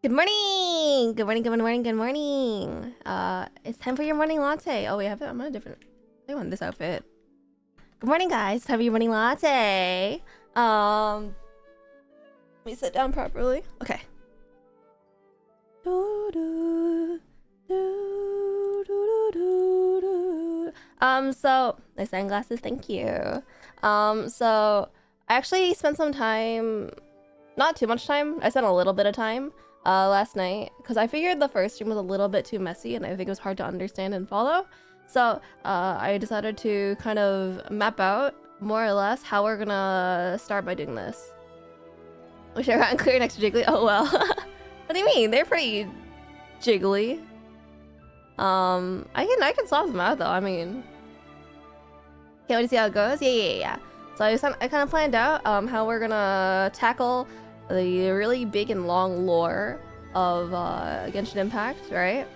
Good morning! Good morning, good morning, good morning. It's time for your morning latte. Oh, wait, I'm on a different... I want this outfit. Good morning, guys. Time for your morning latte. Let me sit down properly. Okay. So... Nice sunglasses, thank you. So... I actually spent some time... Not too much time. I spent a little bit of time last night because I figured the first stream was a little bit too messy and I think it was hard to understand and follow. So I decided to kind of map out more or less how we're gonna start by doing this. Wish I ran clear next to Jiggly. Oh well. What do you mean? They're pretty jiggly. I can swap them out though. I mean, can't wait to see how it goes. Yeah. So I kind of planned out how we're gonna tackle the really big and long lore of Genshin Impact, right?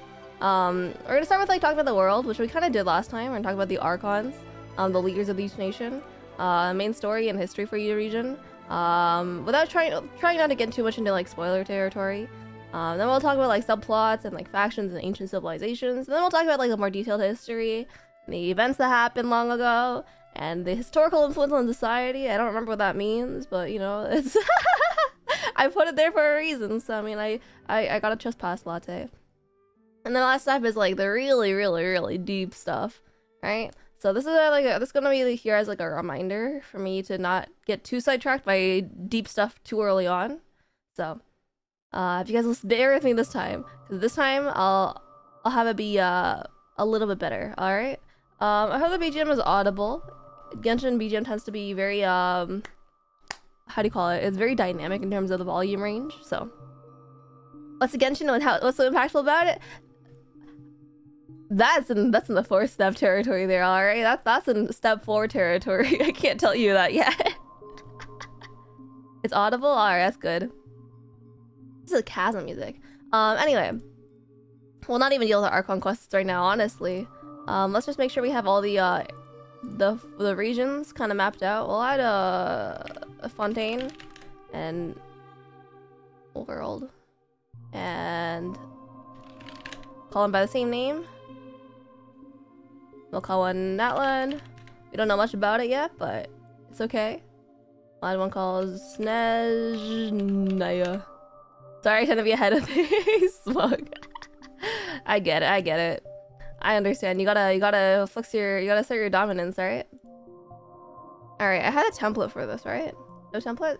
We're gonna start with like talking about the world, which we kind of did last time. We're gonna talk about the Archons, the leaders of each nation, main story and history for each region, without trying not to get too much into like spoiler territory. Then we'll talk about like subplots and like factions and ancient civilizations. And then we'll talk about like a more detailed history, and the events that happened long ago, and the historical influence on society. I don't remember what that means, but you know, it's I put it there for a reason. So I mean, I got a just pass latte. And then the last step is like the really deep stuff, right? So this is this is gonna be here as like a reminder for me to not get too sidetracked by deep stuff too early on. So if you guys will bear with me this time, because this time I'll have it be a little bit better. All right. I hope the BGM is audible. Genshin BGM tends to be very how do you call it? It's very dynamic in terms of the volume range. So what's the Genshin and what's so impactful about it? That's in the 4-step territory there, all right? That's in step 4 territory. I can't tell you that yet. It's audible? All right, that's good. This is chasm music. Anyway, we'll not even deal with the Archon quests right now, honestly. Let's just make sure we have all the regions kind of mapped out. We'll add a Fontaine and world and call them by the same name. We'll call one Natlan. We don't know much about it yet, but it's okay. We'll add one called Snezhnaya. Sorry, I tend to be ahead of things. Smug. I get it. I understand. You gotta flex you gotta assert your dominance, right? Alright, I had a template for this, right? No template?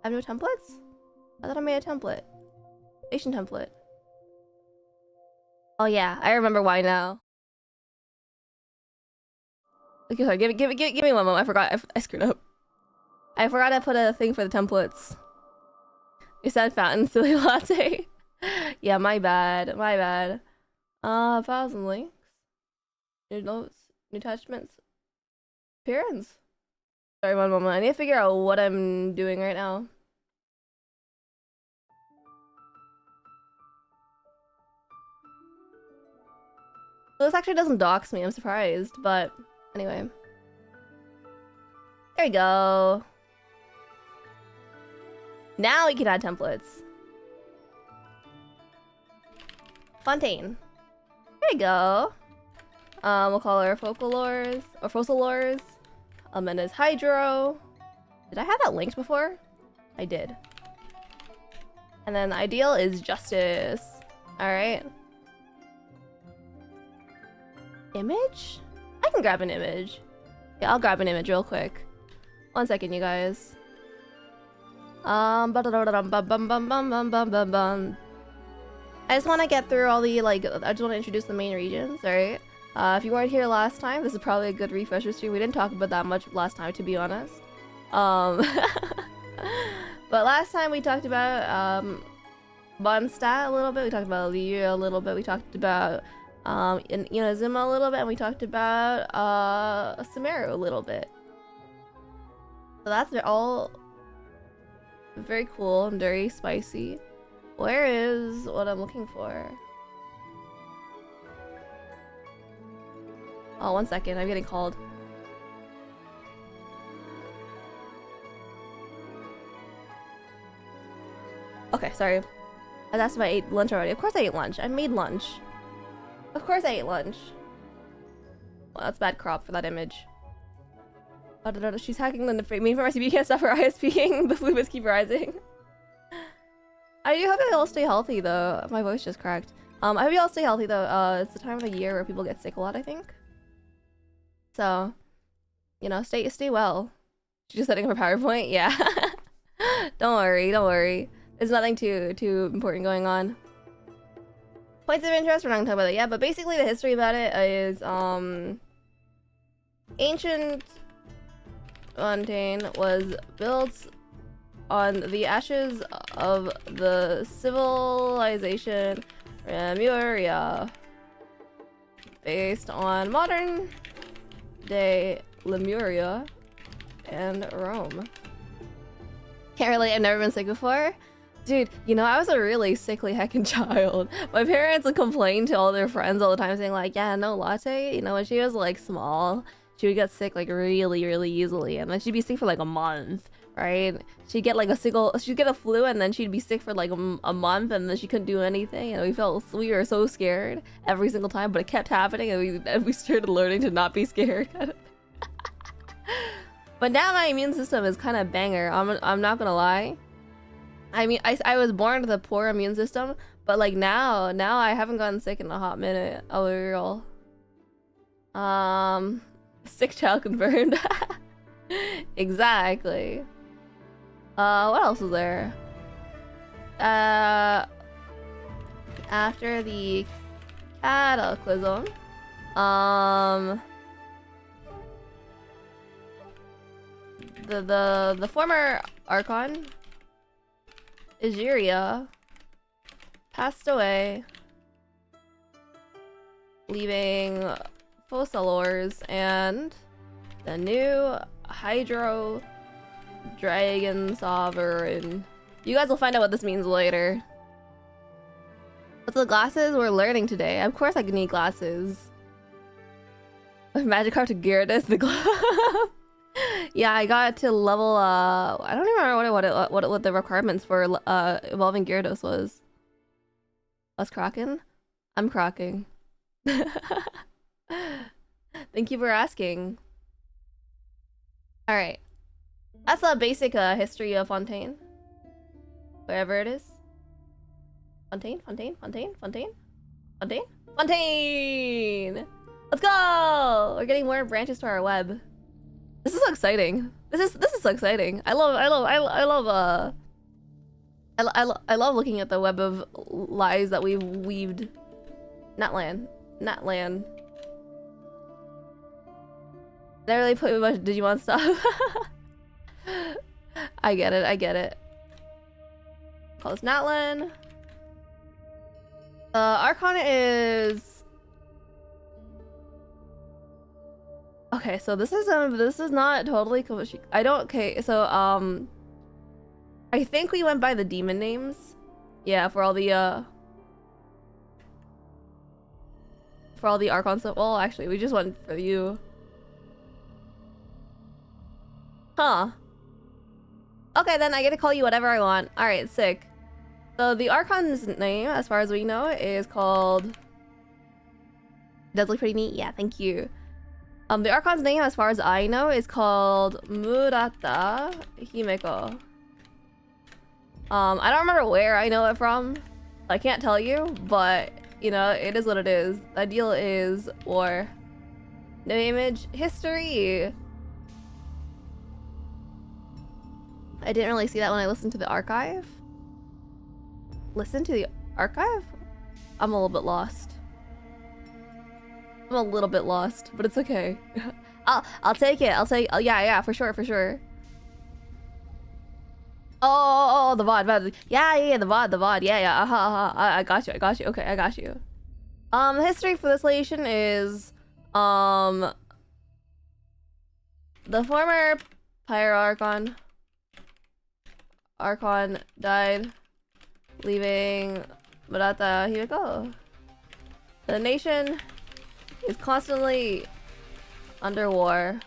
I have no templates? I thought I made a template. Nation template. Oh yeah, I remember why now. Okay, sorry, give me one moment. I forgot. I screwed up. I forgot to put a thing for the templates. You said fountain, silly latte. Yeah, my bad. My bad. Files and links. New notes. New attachments. Appearance. Sorry, one moment. I need to figure out what I'm doing right now. This actually doesn't dox me, I'm surprised, but anyway. There we go. Now we can add templates. Fontaine. There we go. We'll call her Focalores, or Fossilores. And is Hydro. Did I have that linked before? I did. And then the ideal is Justice. Alright. Image? I can grab an image. Yeah, I'll grab an image real quick. 1 second, you guys. I just want to get through all the, like, I just want to introduce the main regions, alright? If you weren't here last time, this is probably a good refresher stream. We didn't talk about that much last time, to be honest. But last time we talked about, Mondstadt a little bit, we talked about Liu a little bit, we talked about Inazuma a little bit, and we talked about Sumeru a little bit. So that's all very cool and very spicy. Where is what I'm looking for? Oh, 1 second, I'm getting called. Okay, sorry. I asked if I ate lunch already. Of course I ate lunch. I made lunch. Of course I ate lunch. Well, that's bad crop for that image. She's hacking the main from RCB. You can't stop her ISPing. The fluids keep rising. I do hope you all stay healthy though. My voice just cracked. I hope you all stay healthy though. It's the time of the year where people get sick a lot, I think. So, you know, stay well. She's just setting up her PowerPoint. Yeah. Don't worry, don't worry. There's nothing too important going on. Points of interest, we're not gonna talk about that yet, but basically the history about it is ancient Fontaine was built on the ashes of the civilization Lemuria, based on modern day Lemuria and Rome. Can't relate, I've never been sick before. Dude, you know, I was a really sickly heckin' child. My parents would complain to all their friends all the time saying like, yeah, no latte. You know, when she was like small, she would get sick like really easily, and then she'd be sick for like a month, right? She'd get like she'd get a flu, and then she'd be sick for like a month, and then she couldn't do anything, and we were so scared every single time, but it kept happening, and we started learning to not be scared. But now my immune system is kind of banger. I'm not gonna lie. I mean, I was born with a poor immune system, but like now I haven't gotten sick in a hot minute. Oh, real. Sick child confirmed. Exactly. What else was there? After the cataclysm, the former Archon, Egeria, passed away, leaving Fossilores and the new Hydro Dragon Sovereign. You guys will find out what this means later. What's the glasses we're learning today? Of course I need glasses. Magikarp to Gyarados the glove. Yeah, I got to level, I don't even remember what the requirements for evolving Gyarados was. Us crocking? I'm crocking. Thank you for asking. Alright. That's the basic history of Fontaine. Wherever it is. Fontaine? Let's go! We're getting more branches to our web. This is so exciting. This is so exciting. I love looking at the web of lies that we've weaved. Not land. They really put a bunch of Digimon stuff. I get it, I get it. Call this Natlin. Archon is... Okay, so this is not totally... I don't... Okay, so, I think we went by the demon names. Yeah, for all the Archon stuff. Well, actually, we just went for you. Huh. Okay, then I get to call you whatever I want. Alright, sick. So the Archon's name, as far as we know, is called... Does look pretty neat? Yeah, thank you. The Archon's name, as far as I know, is called Murata Himeko. I don't remember where I know it from. I can't tell you, but, you know, it is what it is. The ideal is war. No image. History! I didn't really see that when I listened to the archive. Listen to the archive? I'm a little bit lost. I'm a little bit lost, but it's okay. I'll take it. Oh, yeah, for sure, for sure. Oh, the VOD. Yeah, the VOD. Yeah. I got you. Okay, I got you. The history for this relation is, the former Pyro Archon died, leaving Murata Himeko. The nation is constantly under war.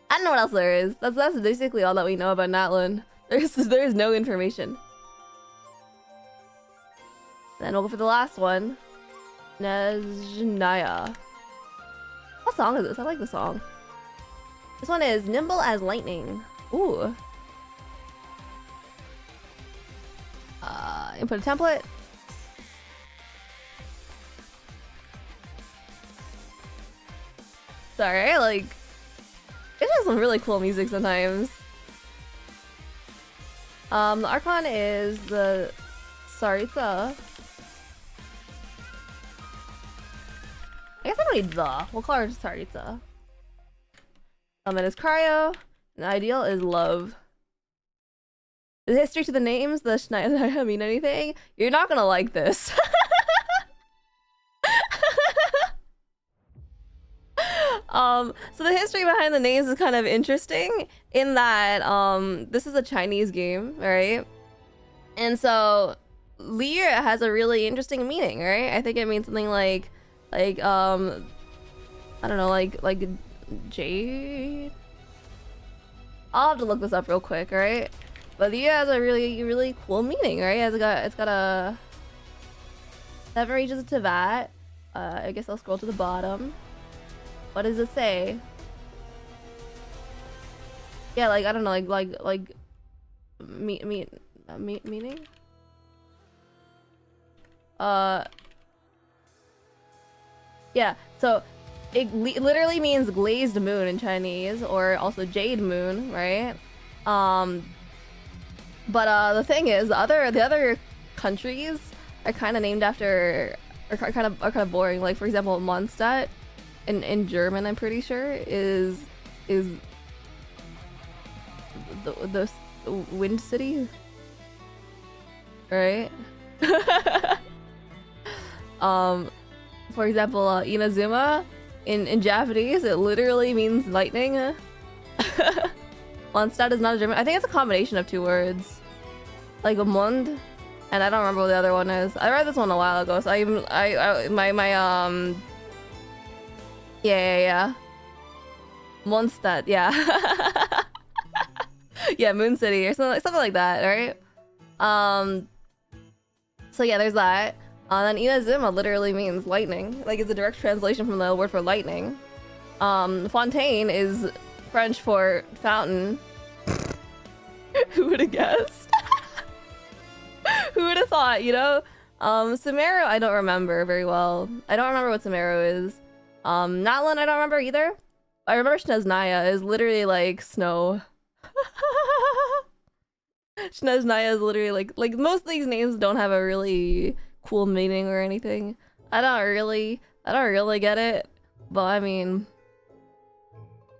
I don't know what else there is. That's basically all that we know about Natlin. There's no information. Then we'll go for the last one. Nezhnaya. What song is this? I like the song. This one is Nimble as Lightning. Ooh. Input a template. Sorry, like... It has some really cool music sometimes. The Archon is the Tsaritsa. I guess I don't need the. We'll call her Tsaritsa. Then is Cryo. And the ideal is love. The history to the names, the Shnaya mean anything? You're not gonna like this. So the history behind the names is kind of interesting in that this is a Chinese game, right? And so Lear has a really interesting meaning, right? I think it means something like I don't know, like jade. I'll have to look this up real quick, right? But Lear has a really cool meaning, right? It's got a 7 regions of Teyvat. I guess I'll scroll to the bottom. What does it say? Yeah, like I don't know, like meaning. Yeah. So it literally means glazed moon in Chinese, or also jade moon, right? But the thing is, the other countries are kind of named after, are kind of boring. Like for example, Mondstadt. In German, I'm pretty sure is the wind city, right? For example, Inazuma in Japanese, it literally means lightning. Mondstadt is not a German. I think it's a combination of 2 words, like a Mond, and I don't remember what the other one is. I read this one a while ago, so Yeah. Mondstadt, yeah. Yeah, Moon City or something like that, right? So yeah, there's that. Then Inazuma literally means lightning. Like, it's a direct translation from the word for lightning. Fontaine is French for fountain. Who would have guessed? Who would have thought, you know? Sumeru, I don't remember very well. I don't remember what Sumeru is. Natlin, I don't remember either. I remember Snezhnaya is literally like snow. Snezhnaya is literally like most of these names don't have a really cool meaning or anything. I don't really get it, but I mean,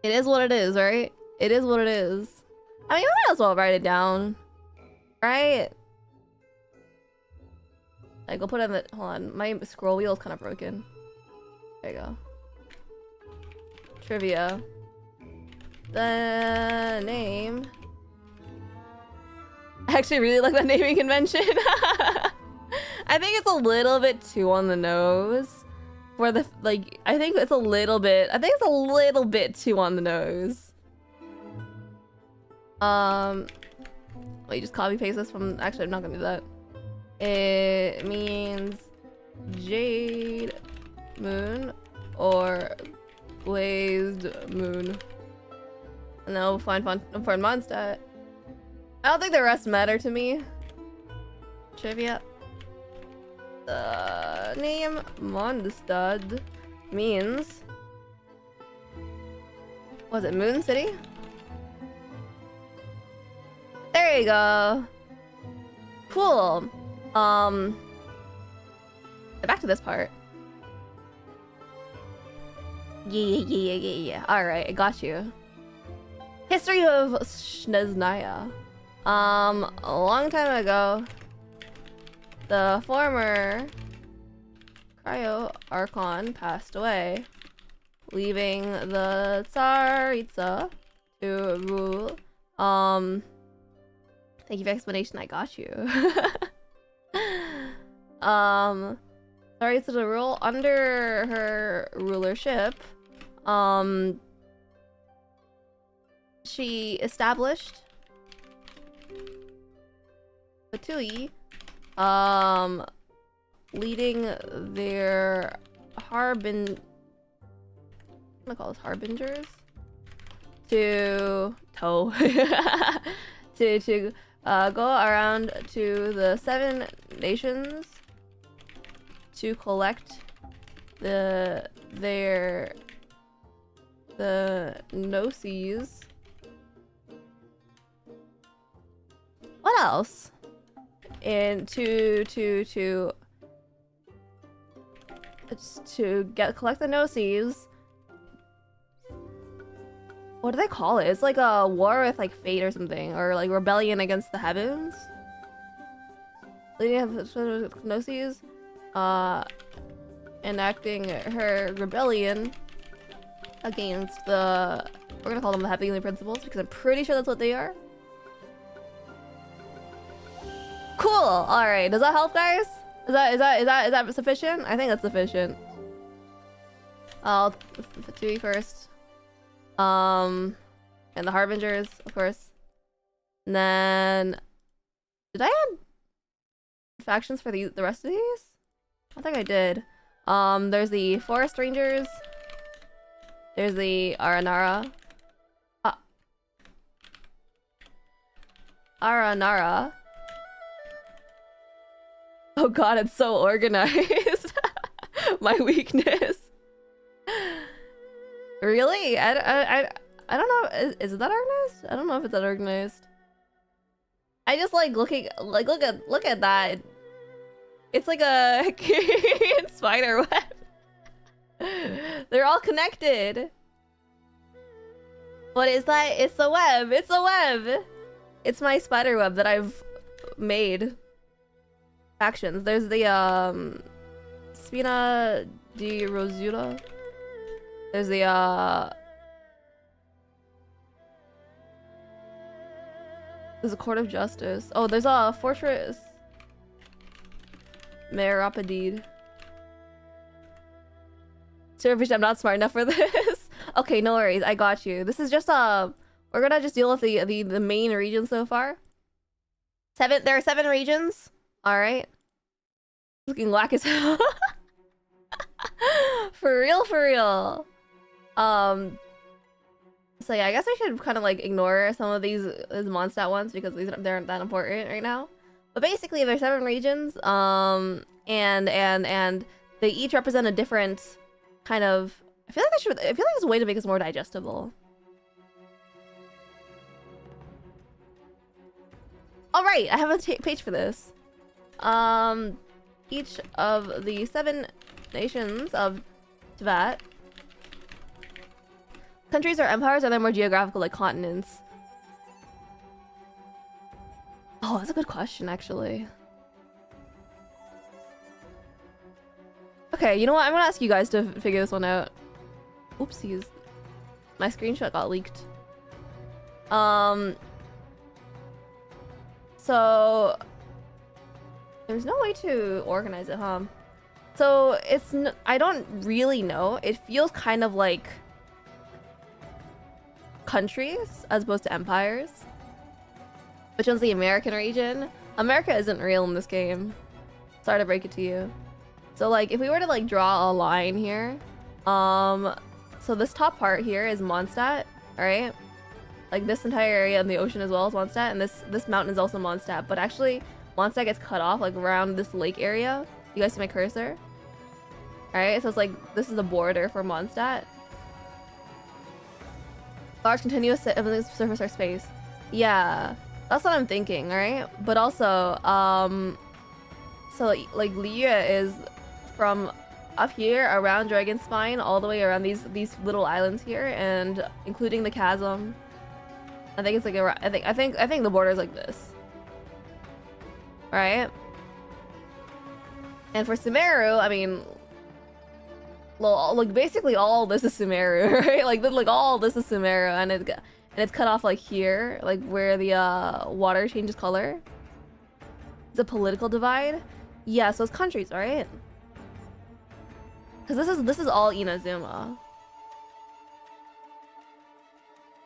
it is what it is, right? It is what it is. I mean, I might as well write it down, right? Like, I'll put it in the. Hold on, my scroll wheel is kind of broken. There you go. Trivia. The name. I actually really like that naming convention. I think it's a little bit too on the nose. For the, like, I think it's a little bit too on the nose. Wait, just copy paste this from, actually I'm not gonna do that. It means jade moon or glazed moon. And then we'll find important Mondstadt. I don't think the rest matter to me. Trivia. The name Mondstadt means... Was it Moon City? There you go. Cool. Back to this part. Yeah. Alright, I got you. History of Snezhnaya. A long time ago, the former Cryo Archon passed away, leaving the Tsaritsa to rule. Thank you for the explanation, I got you. Tsaritsa to rule under her rulership. She established Fatui, leading their I'm gonna call this harbingers to go around to the 7 nations to collect the gnosis. What else? And to collect the gnosis. What do they call it? It's like a war with like fate or something, or like rebellion against the heavens. Leading up to gnosis, enacting her rebellion against the. We're gonna call them the heavenly principles because I'm pretty sure that's what they are. Cool. All right. Does that help, guys? Is that sufficient? I think that's sufficient. I'll Fatui first. And the harbingers, of course. And then, did I add factions for the rest of these? I think I did. There's the forest rangers. There's the Aranara. Aranara. Oh god, it's so organized. My weakness. Really? I don't know. Is it that organized? I don't know if it's that organized. I just like looking, like look at that. It's like a spider web. They're all connected. What is that? It's a web. It's a web. It's my spider web that I've made. Factions. There's the Spina di Rosula. There's the there's a court of justice. Oh, there's a fortress. Merapadid. Seriously, I'm not smart enough for this. Okay, no worries. I got you. This is just we're gonna just deal with the main region so far. There are 7 regions. All right. Looking whack as hell. For real, for real. So yeah, I guess I should kind of like ignore some of these Mondstadt ones because they aren't that important right now. But basically, there's 7 regions. And they each represent a different kind of. I feel like there's a way to make this more digestible. All right, I have a page for this. Each of the 7 nations of Teyvat. Countries or empires are then more geographical, like continents. Oh, that's a good question, actually. Okay, you know what? I'm gonna ask you guys to figure this one out. Oopsies. My screenshot got leaked. So there's no way to organize it, huh? So I don't really know. It feels kind of like countries as opposed to empires. Which one's the American region? America isn't real in this game. Sorry to break it to you. So like if we were to like draw a line here, so this top part here is Mondstadt, alright? Like this entire area in the ocean as well is Mondstadt, and this mountain is also Mondstadt, but actually Mondstadt gets cut off like around this lake area. You guys see my cursor? Alright, so it's like this is the border for Mondstadt. Large continuous surface or space. Yeah, that's what I'm thinking, alright? But also, so like Liya is from up here around Dragon Spine all the way around these little islands here, and including the chasm. I think it's like I think the border is like this. All right. And for Sumeru, I mean, like basically all this is Sumeru, right? Like all this is Sumeru, and it's cut off like here, like where the water changes color. It's a political divide. Yeah, so it's countries, right? Because this is all Inazuma.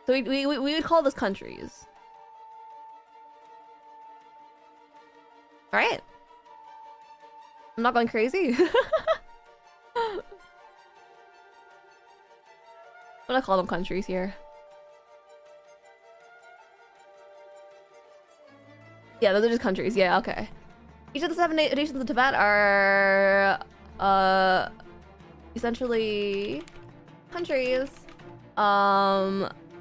So we would call this countries. Alright. I'm not going crazy. I'm gonna call them countries here. Yeah, those are just countries. Yeah, okay. Each of the 7 nations of Teyvat are essentially countries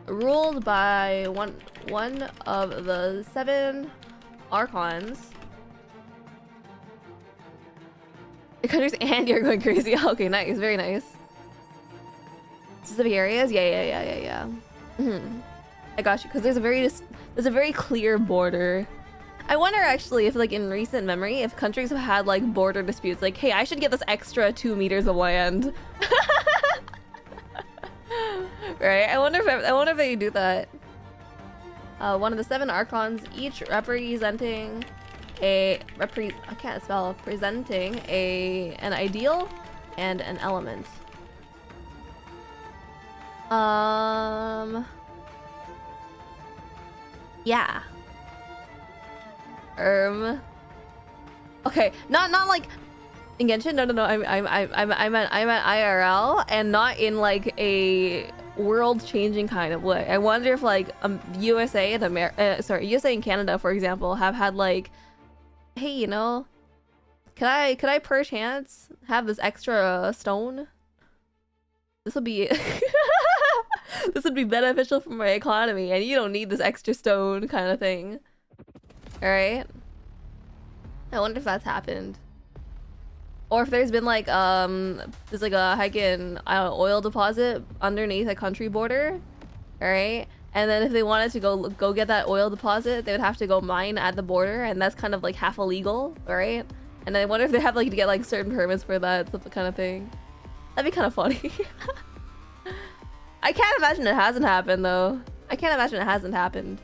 ruled by one of the 7 archons. The countries, and you're going crazy. Okay, nice, very nice. Specific areas, yeah. I got you, because there's a very clear border. I wonder actually if like in recent memory if countries have had like border disputes, like, hey, I should get this extra 2 meters of land. Right? I wonder if they do that. One of the 7 archons, each representing presenting an ideal and an element. Yeah. Okay, not like in Genshin. No. I'm at IRL, and not in like a world-changing kind of way. I wonder if like USA and USA and Canada, for example, have had like, hey, you know, could I perchance have this extra stone? This would be this would be beneficial for my economy, and you don't need this extra stone kind of thing. All right. I wonder if that's happened, or if there's been like there's like a hike-in oil deposit underneath a country border, all right? And then if they wanted to go get that oil deposit, they would have to go mine at the border, and that's kind of like half illegal, all right? And I wonder if they have like to get like certain permits for that kind of thing. That'd be kind of funny. I can't imagine it hasn't happened though. I can't imagine it hasn't happened.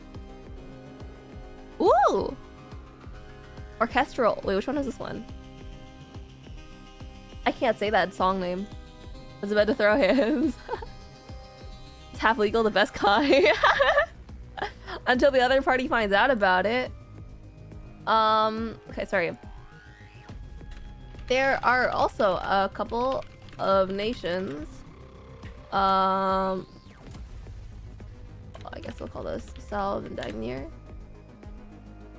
Ooh! Orchestral. Wait, which one is this one? I can't say that song name. I was about to throw hands. It's half legal, the best kind. Until the other party finds out about it. Okay, sorry. There are also a couple of nations. I guess we'll call this Salve and Dagnir,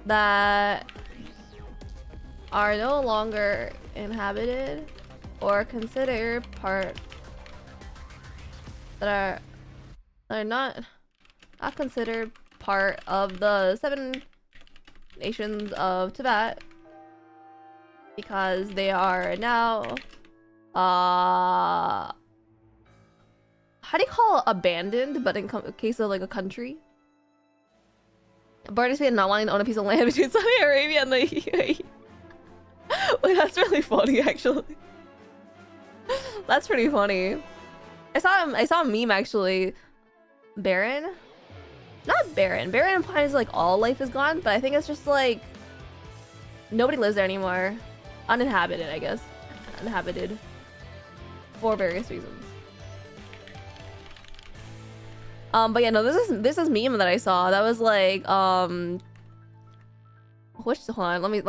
that are no longer inhabited or considered part, that are not considered part of the 7 nations of Teyvat, because they are now how do you call abandoned, but in case of like a country? Barter Spain not wanting to own a piece of land between Saudi Arabia and the UAE. Wait, that's really funny, actually. That's pretty funny. I saw a meme actually. Barren? Not barren. Barren implies like all life is gone, but I think it's just like nobody lives there anymore. Uninhabited, I guess. Uninhabited. For various reasons. But yeah, no, this is meme that I saw. That was like which hold on, let me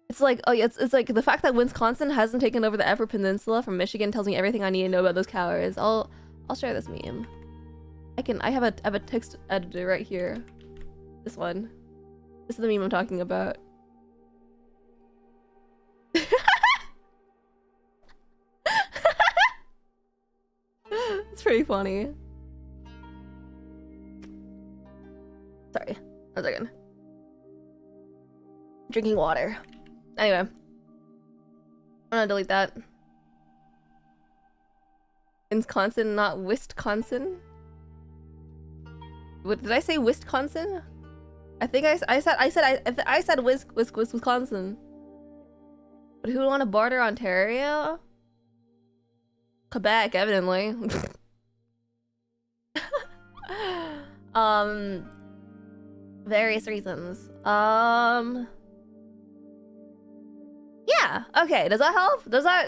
It's like, oh yeah, it's like the fact that Wisconsin hasn't taken over the Upper Peninsula from Michigan tells me everything I need to know about those cowards. I'll share this meme. I have a text editor right here. This one. This is the meme I'm talking about. It's pretty funny. Sorry, 1 second. Drinking water. Anyway, I'm gonna delete that. Wisconsin, not Wisconsin. What did I say? Wisconsin? I think I said Wisconsin. But who would want to barter Ontario? Quebec, evidently. Various reasons. Yeah, okay, does that help? Is that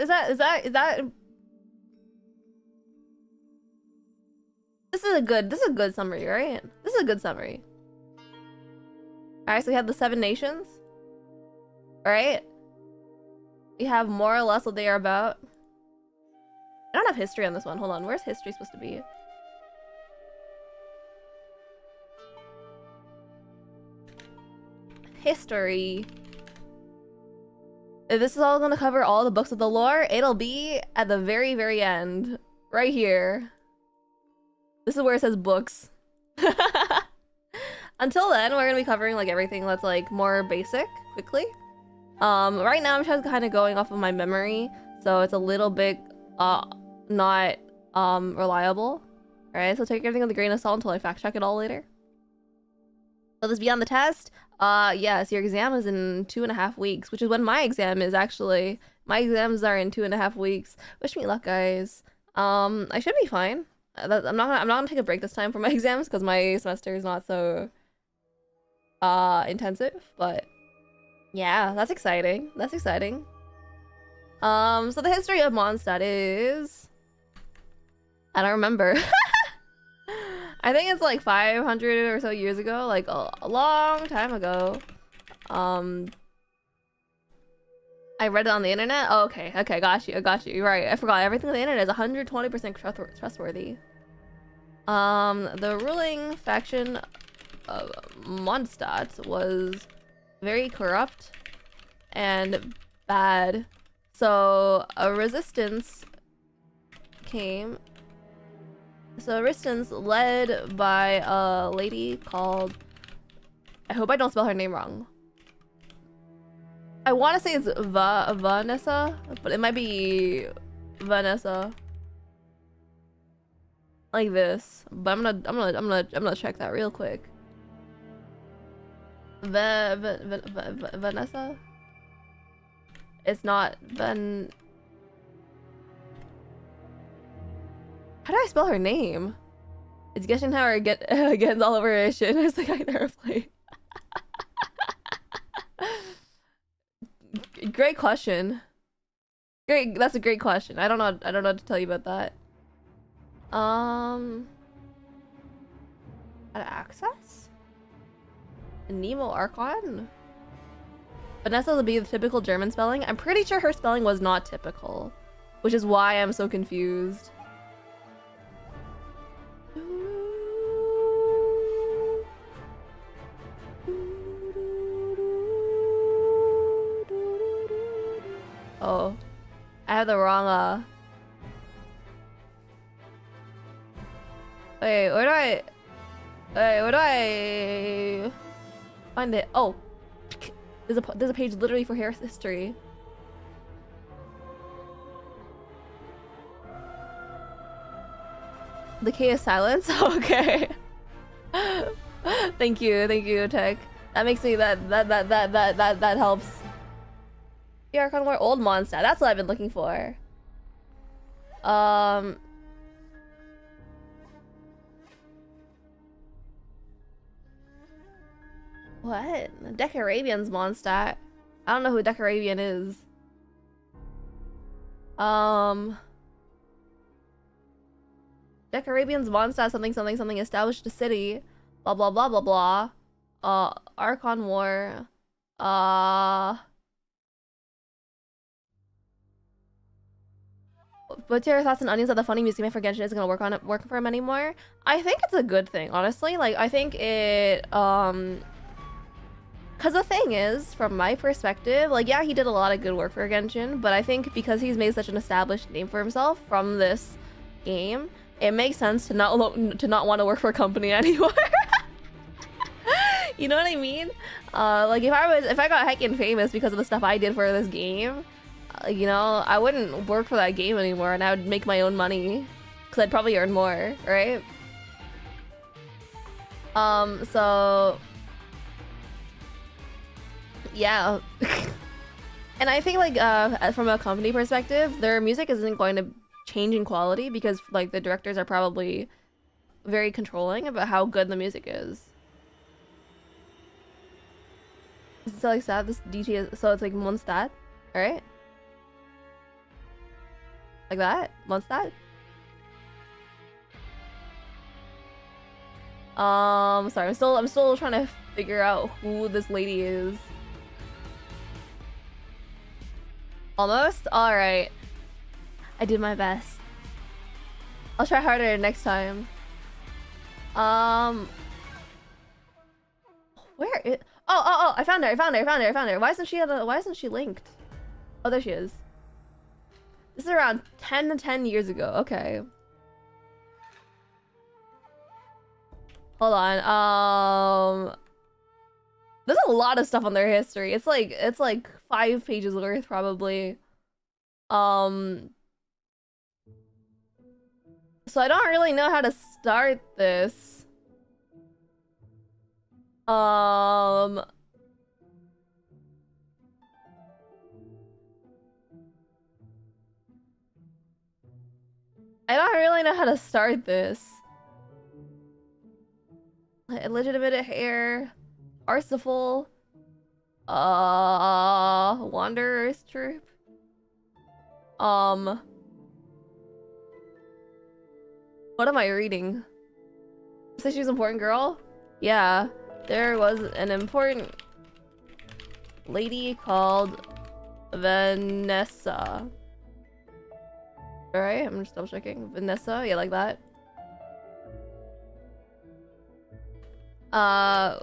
This is a good summary, right? This is a good summary. Alright, so we have the 7 nations. Alright? We have more or less what they are about. I don't have history on this one. Hold on, where's history supposed to be? History. If this is all gonna cover all the books of the lore, it'll be at the very, very end. Right here. This is where it says books. Until then, we're gonna be covering like everything that's like more basic, quickly. Right now I'm just kind of going off of my memory, so it's a little bit not reliable. Alright, so take everything with a grain of salt until I fact check it all later. Will this be on the test? Yes, your exam is in 2.5 weeks, which is when my exam is actually. My exams are in 2.5 weeks. Wish me luck, guys. I should be fine. I'm not gonna take a break this time for my exams because my semester is not so intensive, but yeah, that's exciting. That's exciting. So the history of Mondstadt is, I don't remember. I think it's like 500 or so years ago, like a long time ago. I read it on the internet. Oh, okay, got you. You're right. I forgot everything on the internet is 120% trustworthy. The ruling faction of Mondstadt was very corrupt and bad. So a resistance came. So a resistance led by a lady called, I hope I don't spell her name wrong. I want to say it's Vanessa, but it might be Vanessa. Like this, but I'm gonna check that real quick. Vanessa? It's not Van. How do I spell her name? It's Genshin Tower again all over her shit. It's the guy in the airplane. Great question. That's a great question. I don't know what to tell you about that. How to access? Nemo Archon? Vanessa would be the typical German spelling. I'm pretty sure her spelling was not typical, which is why I'm so confused. Oh, I have the wrong wait, where do I find it? Oh, there's a page literally for Harris history. The key is silence? Okay. Thank you, Tech. That makes me that helps. The Archon War old monster. That's what I've been looking for. What? Decarabian's monster. I don't know who Decarabian is. Decarabian's monster something established a city. Blah blah blah blah blah. Archon War. What's your thoughts on Onions that the funny museum for Genshin isn't gonna work for him anymore? I think it's a good thing, honestly. Like, I think it, because the thing is, from my perspective, like, yeah, he did a lot of good work for Genshin, but I think because he's made such an established name for himself from this game, it makes sense to not want to work for a company anymore. You know what I mean? Like, if I got heckin' famous because of the stuff I did for this game, you know, I wouldn't work for that game anymore, and I would make my own money, because I'd probably earn more, right? So yeah. And I think, like, from a company perspective, their music isn't going to change in quality, because, like, the directors are probably very controlling about how good the music is. So, like, stat, this DT is, so it's like one stat, alright? Like that? One stat? Sorry, I'm still trying to figure out who this lady is. Almost? Alright. I did my best. I'll try harder next time. Where is... Oh, I found her. Why isn't she linked? Oh, there she is. This is around 10 years ago. Okay. Hold on. There's a lot of stuff on their history. It's like 5 pages worth, probably. So I don't really know how to start this. I don't really know how to start this. Illegitimate hair, Parsifal, Wanderer's Troop. What am I reading? Say she was an important girl? Yeah, there was an important lady called Vanessa. Alright, I'm just double checking. Vanessa, yeah, like that.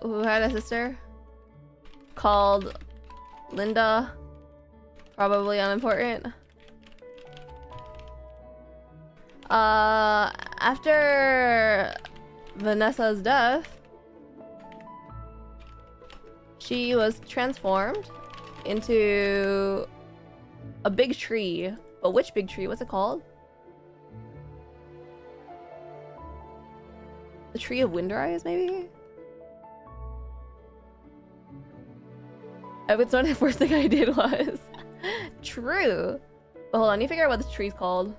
Who had a sister called Linda. Probably unimportant. After Vanessa's death, she was transformed into a big tree. But which big tree? What's it called? The Tree of Windrise, maybe? It's not the first thing I did was. True. But hold on, you figure out what this tree's called.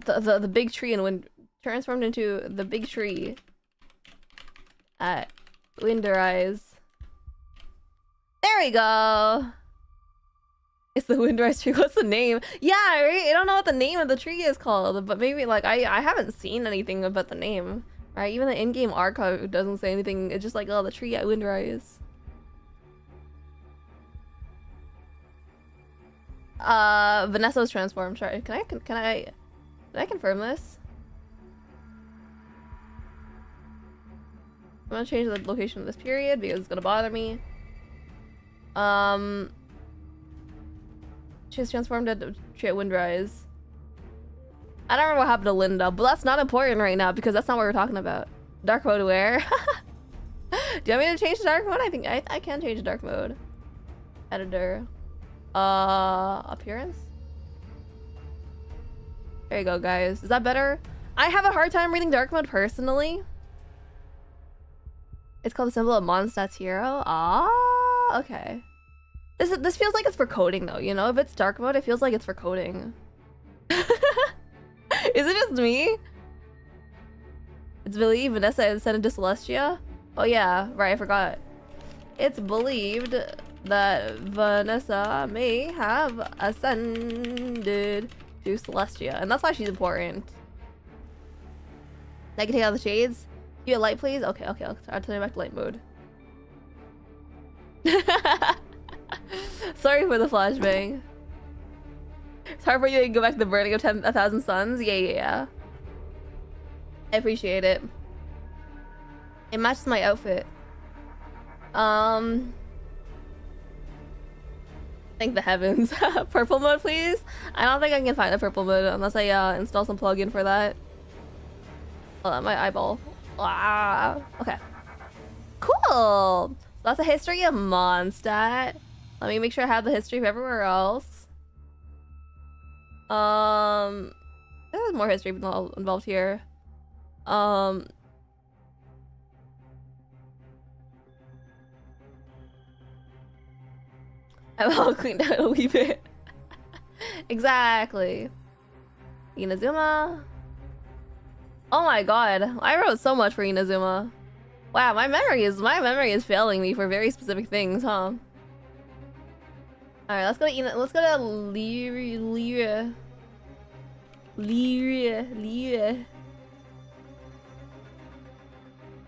The big tree and transformed into the big tree at Windrise. There we go. It's the Windrise tree. What's the name? Yeah, right? I don't know what the name of the tree is called, but maybe, like, I haven't seen anything about the name. Right? Even the in-game archive doesn't say anything. It's just like, oh, the tree at Windrise. Vanessa was transformed. Sorry, can I confirm this? I'm gonna change the location of this period because it's gonna bother me. She's transformed into tree at Windrise. I don't remember what happened to Linda, but that's not important right now because that's not what we're talking about. Dark mode where? Do you want me to change to dark mode? I think I can change to dark mode. Editor. Appearance? There you go, guys. Is that better? I have a hard time reading dark mode personally. It's called the symbol of Mondstadt's hero. Ah, okay. This feels like it's for coding though, you know? If it's dark mode, it feels like it's for coding. Is it just me? It's believed Vanessa ascended to Celestia? Oh yeah, right, I forgot. It's believed that Vanessa may have ascended to Celestia, and that's why she's important. I can take out the shades. You get light, please? Okay, okay, I'll turn it back to light mode. Sorry for the flashbang. It's hard for you to go back to the burning of 1,000 suns. Yeah. I appreciate it. It matches my outfit. Thank the heavens. Purple mode, please? I don't think I can find a purple mode unless I install some plugin for that. Oh, my eyeball. Ah, okay. Cool! So that's a history of Mondstadt. Let me make sure I have the history of everywhere else. There's more history involved here. I'm all cleaned out a wee bit. Exactly. Inazuma. Oh my god, I wrote so much for Inazuma. Wow, my memory is failing me for very specific things, huh? Alright, let's go to Lyria. Lyria.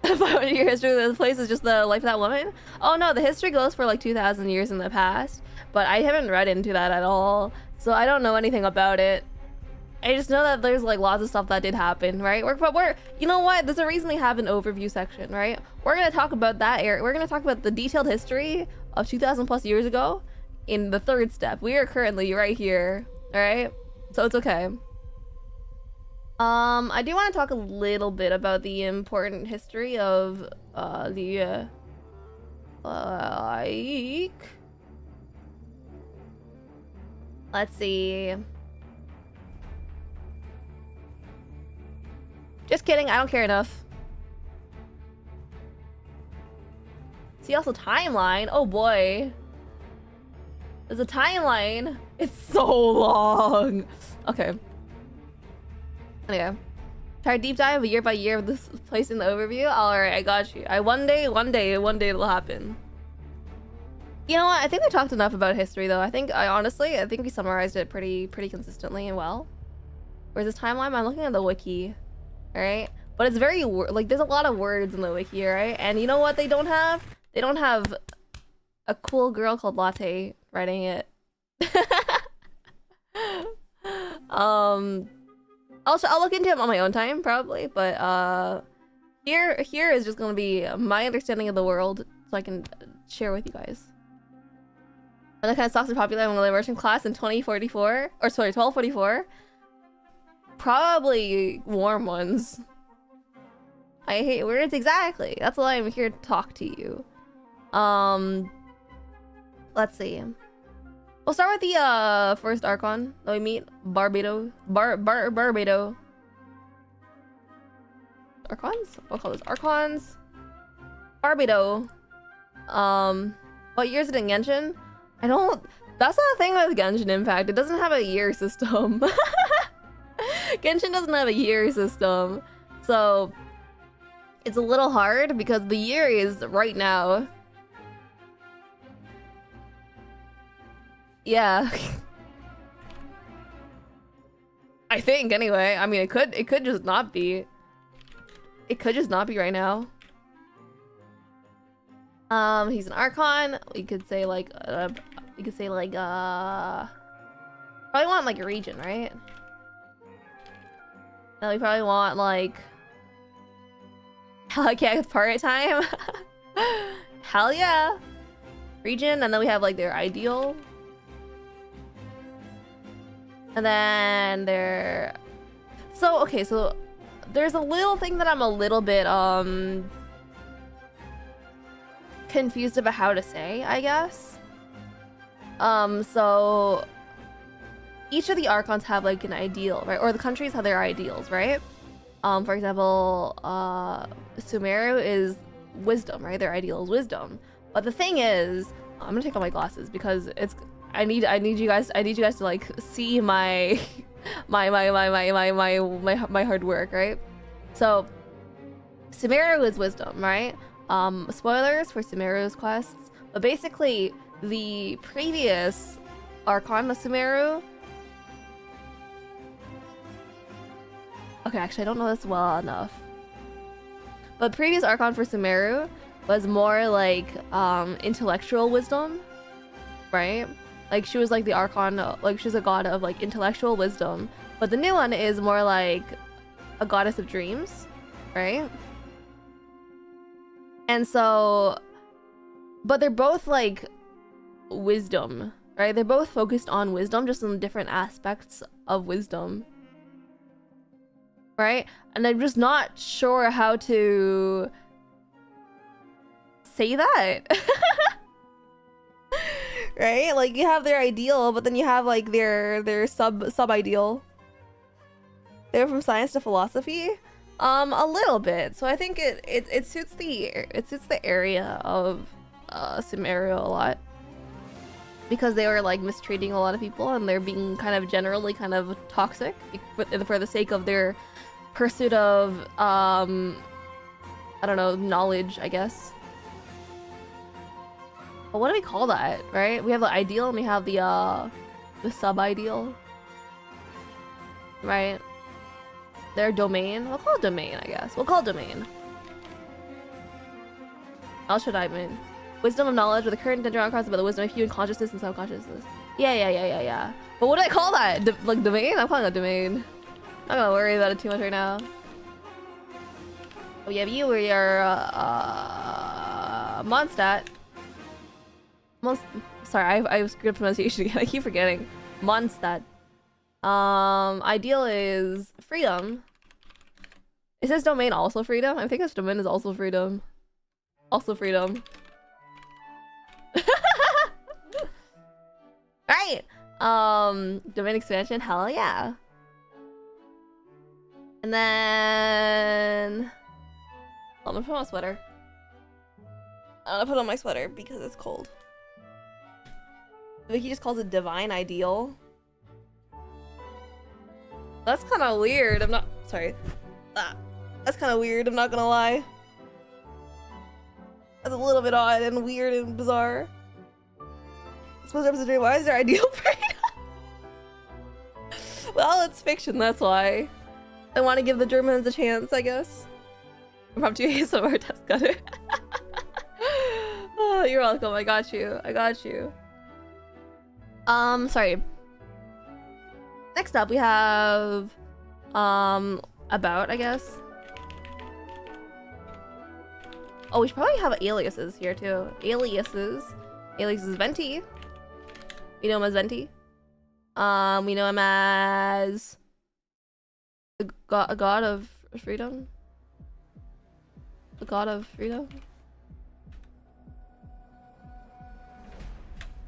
500-year history of this place is just the life of that woman? Oh no, the history goes for like 2,000 years in the past, but I haven't read into that at all, so I don't know anything about it. I just know that there's like lots of stuff that did happen, right? But we're, you know what? There's a reason we have an overview section, right? We're gonna talk about that area. We're gonna talk about the detailed history of 2,000 plus years ago in the third step. We are currently right here, all right? So it's okay. I do want to talk a little bit about the important history of let's see. Just kidding, I don't care enough. See also timeline. Oh boy. There's a timeline. It's so long. Okay. Anyway. Try deep dive year by year of this place in the overview. Alright, I got you. One day it'll happen. You know what? I think we talked enough about history though. I think we summarized it pretty consistently and well. Where's this timeline? I'm looking at the wiki. Alright? But it's very like there's a lot of words in the wiki, right? And you know what they don't have? They don't have a cool girl called Latte writing it. I'll look into it on my own time probably, but here is just gonna be my understanding of the world so I can share with you guys. What kind of stocks are popular among the merchant class in 2044? Or sorry, 1244? Probably warm ones. I hate words, exactly. That's why I'm here to talk to you. Let's see. We'll start with the first Archon that we meet. Barbato. Barbato. Archons? We'll call those Archons. Barbato. What year is it in Genshin? I don't... That's not the thing with Genshin Impact. It doesn't have a year system. Genshin doesn't have a year system. So... It's a little hard because the year is right now. Yeah. I think anyway. I mean, it could just not be. It could just not be right now. He's an Archon. We could say like probably want like a region, right? And we probably want like hell yeah, it's party time. Hell yeah. Region, and then we have like their ideal. And then there... So, okay, so there's a little thing that I'm a little bit, confused about how to say, I guess. So... each of the archons have like an ideal, right? Or the countries have their ideals, right? For example, Sumeru is wisdom, right? Their ideal is wisdom. But the thing is, I'm gonna take off my glasses because it's I need you guys to like see my my hard work, right? So Sumeru is wisdom, right? Spoilers for Sumeru's quests, but basically the previous Archon of Sumeru. Okay, actually I don't know this well enough. But previous Archon for Sumeru was more like intellectual wisdom, right? Like she was like the Archon, like she's a god of like intellectual wisdom. But the new one is more like a goddess of dreams, right? And so, but they're both like wisdom, right? They're both focused on wisdom, just in different aspects of wisdom, right? And I'm just not sure how to say that. Right? Like you have their ideal, but then you have like their sub ideal. They're from science to philosophy. A little bit. So I think it suits the area of Sumeru a lot. Because they were like mistreating a lot of people and they're being kind of generally kind of toxic for the sake of their pursuit of I don't know, knowledge, I guess. But what do we call that, right? We have the ideal and we have the sub-ideal. Right? Their domain. We'll call it domain, I guess. We'll call it domain. How should I mean? Wisdom of knowledge with the current Dendron concept about the wisdom of human consciousness and subconsciousness. Yeah. But what do I call that? Like domain? I'm calling it domain. I'm not gonna worry about it too much right now. Oh yeah, you were your Mondstadt. Sorry, I was good pronunciation again. I keep forgetting. Mondstadt. Ideal is freedom. Is this domain also freedom? I think this domain is also freedom. Also freedom. Right. Domain expansion. Hell yeah. And then I'm gonna put on my sweater. I'm gonna put on my sweater because it's cold. Vicky just calls it divine ideal. That's kind of weird. I'm not sorry. That's kind of weird. I'm not gonna lie. That's a little bit odd and weird and bizarre. Supposed to represent why is there ideal freedom? Well, it's fiction. That's why. I want to give the Germans a chance, I guess. Impromptu ASMR test cutter. Oh, you're welcome. I got you. Sorry. Next up, we have about, I guess. Oh, we should probably have aliases here too. Aliases Venti. We know him as Venti. We know him as a god of freedom. The god of freedom.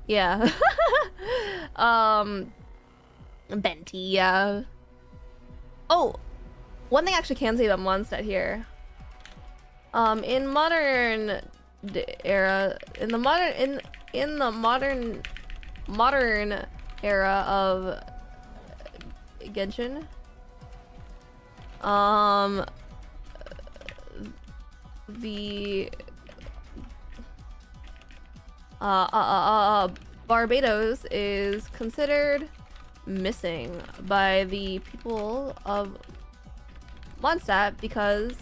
Yeah. Venti, yeah. Oh, one thing I actually can say about Mondstadt here. In modern era, in the modern era of Genshin, the Barbados is considered missing by the people of Mondstadt because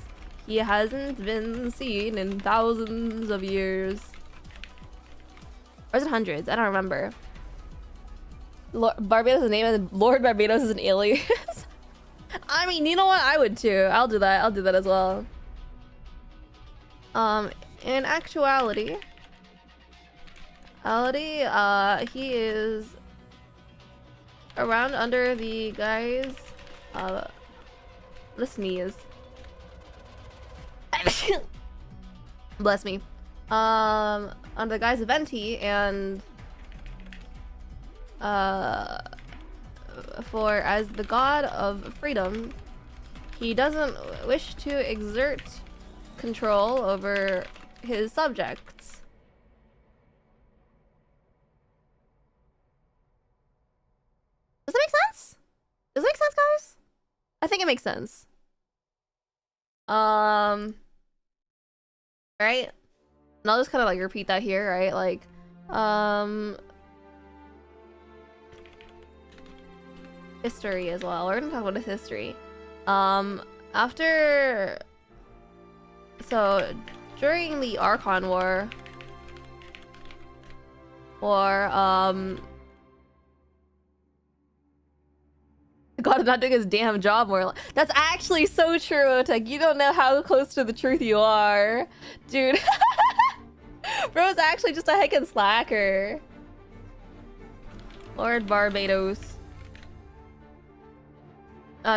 he hasn't been seen in thousands of years. Or is it hundreds? I don't remember. Barbados' name is Lord Barbados is an alias. I mean, you know what? I would too. I'll do that. I'll do that as well. In actuality, he is around under the guise, the sneeze. Bless me. Under the guise of Venti and as the god of freedom, he doesn't wish to exert control over his subjects. Does that make sense? Does it make sense, guys? I think it makes sense. Right? And I'll just kind of like repeat that here, right? Like, history as well. We're gonna talk about his history. After... So, during the Archon War... God is not doing his damn job more. That's actually so true, Otek. You don't know how close to the truth you are. Dude. Bro's actually just a heckin' slacker. Lord Barbados.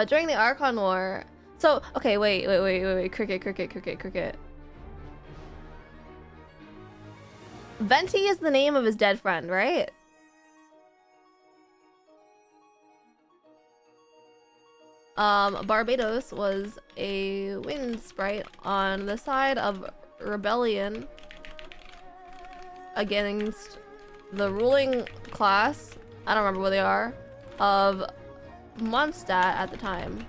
During the Archon War... So, okay, wait. Cricket. Venti is the name of his dead friend, right? Barbados was a wind sprite on the side of rebellion against the ruling class, I don't remember what they are, of Mondstadt at the time.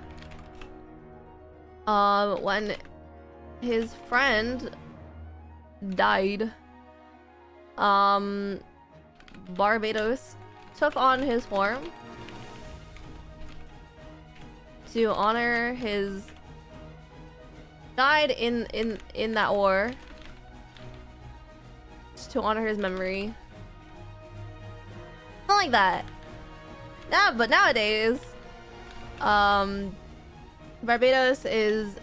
When his friend died, Barbados took on his form to honor his died in that war, just to honor his memory. Something like that. Yeah, but nowadays, Barbados is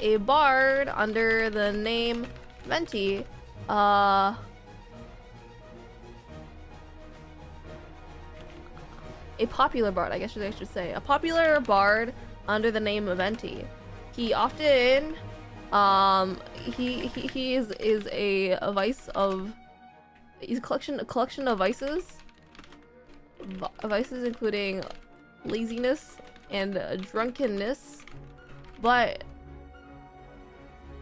a bard under the name Venti. A popular bard, I guess I should say. A popular bard under the name of Venti. He often, he is a vice of, he's a collection of vices. Vices including laziness and drunkenness, but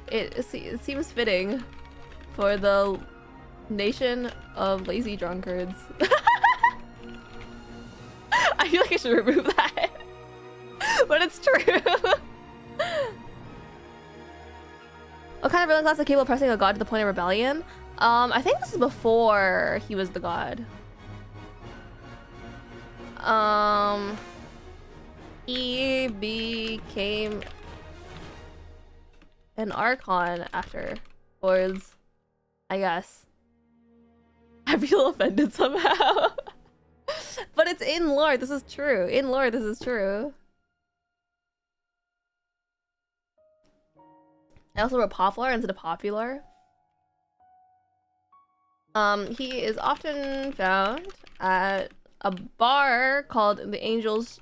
it seems fitting for the nation of lazy drunkards. I feel like I should remove that. But it's true. What kind of ruling class is capable of pressing a god to the point of rebellion? I think this is before he was the god. He became an Archon afterwards, I guess. I feel offended somehow. But it's in lore, this is true. In lore, this is true. I also wrote popular instead of popular. He is often found at a bar called the Angel's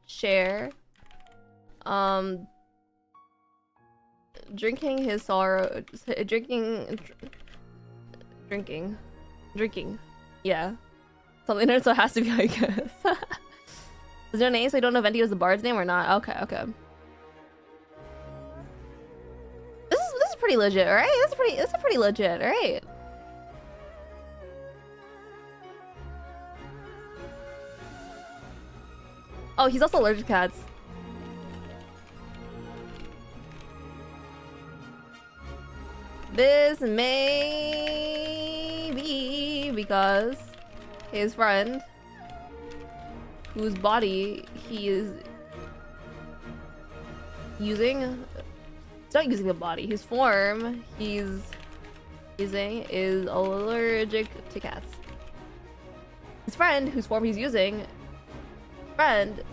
Share. Drinking his sorrow, drinking. Yeah. Something there, so it has to be, I guess. Is there a name so you don't know if Venti was the bard's name or not? Okay. This is pretty legit, right? This is pretty legit, right? Oh, he's also allergic to cats. This may be because his friend, whose body he is using, it's not using a body, his form he's using is allergic to cats. His friend, whose form he's using, friend,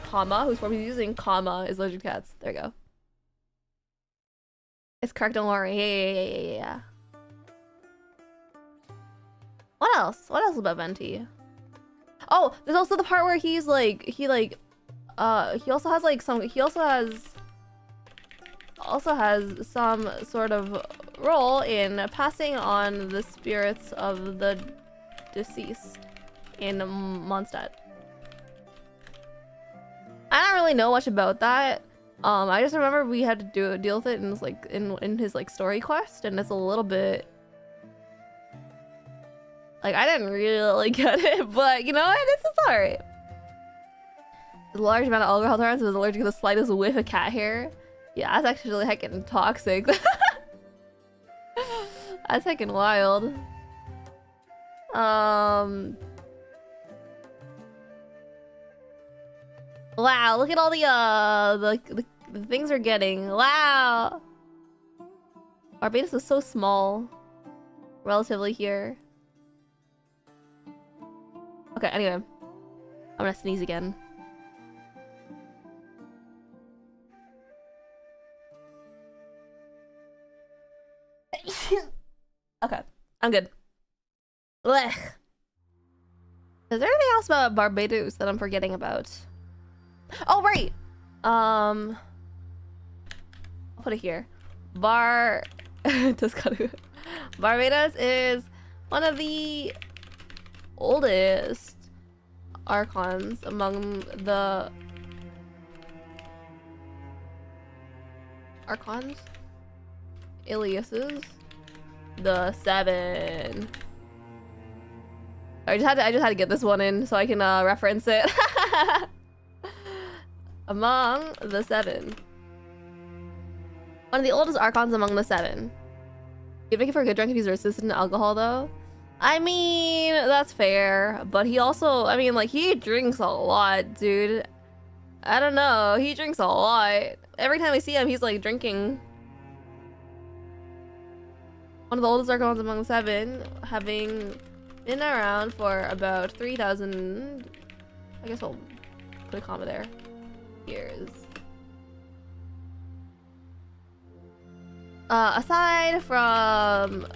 comma, whose form he's using, comma, is allergic to cats. There we go. It's correct, don't worry. Yeah. What else? What else about Venti? Oh, there's also the part where he's like, he also has like some, he also has some sort of role in passing on the spirits of the deceased. in Mondstadt. I don't really know much about that. I just remember we had to deal with it in like in his like story quest, and it's a little bit like I didn't really get it, but you know what? It's alright. A large amount of alcohol tolerance was allergic to the slightest whiff of cat hair. Yeah, that's actually heckin' toxic. That's heckin' wild. Wow, look at all the things we're getting. Wow. Barbados is so small, relatively here. Okay, anyway. I'm gonna sneeze again. Okay, I'm good. Blech. Is there anything else about Barbados that I'm forgetting about? Oh, right! I'll put it here. Barbados is one of the oldest archons among the archons? Aliases? The 7. I just had to get this one in so I can reference it. Among the 7. One of the oldest archons among the 7. You'd make it for a good drunk if he's resistant to alcohol, though. I mean, that's fair, but he also, I mean, like, he drinks a lot, dude. I don't know, he drinks a lot. Every time we see him, he's like drinking. One of the oldest archons among the 7, having been around for about 3,000. I guess we'll put a comma there. Years. Aside from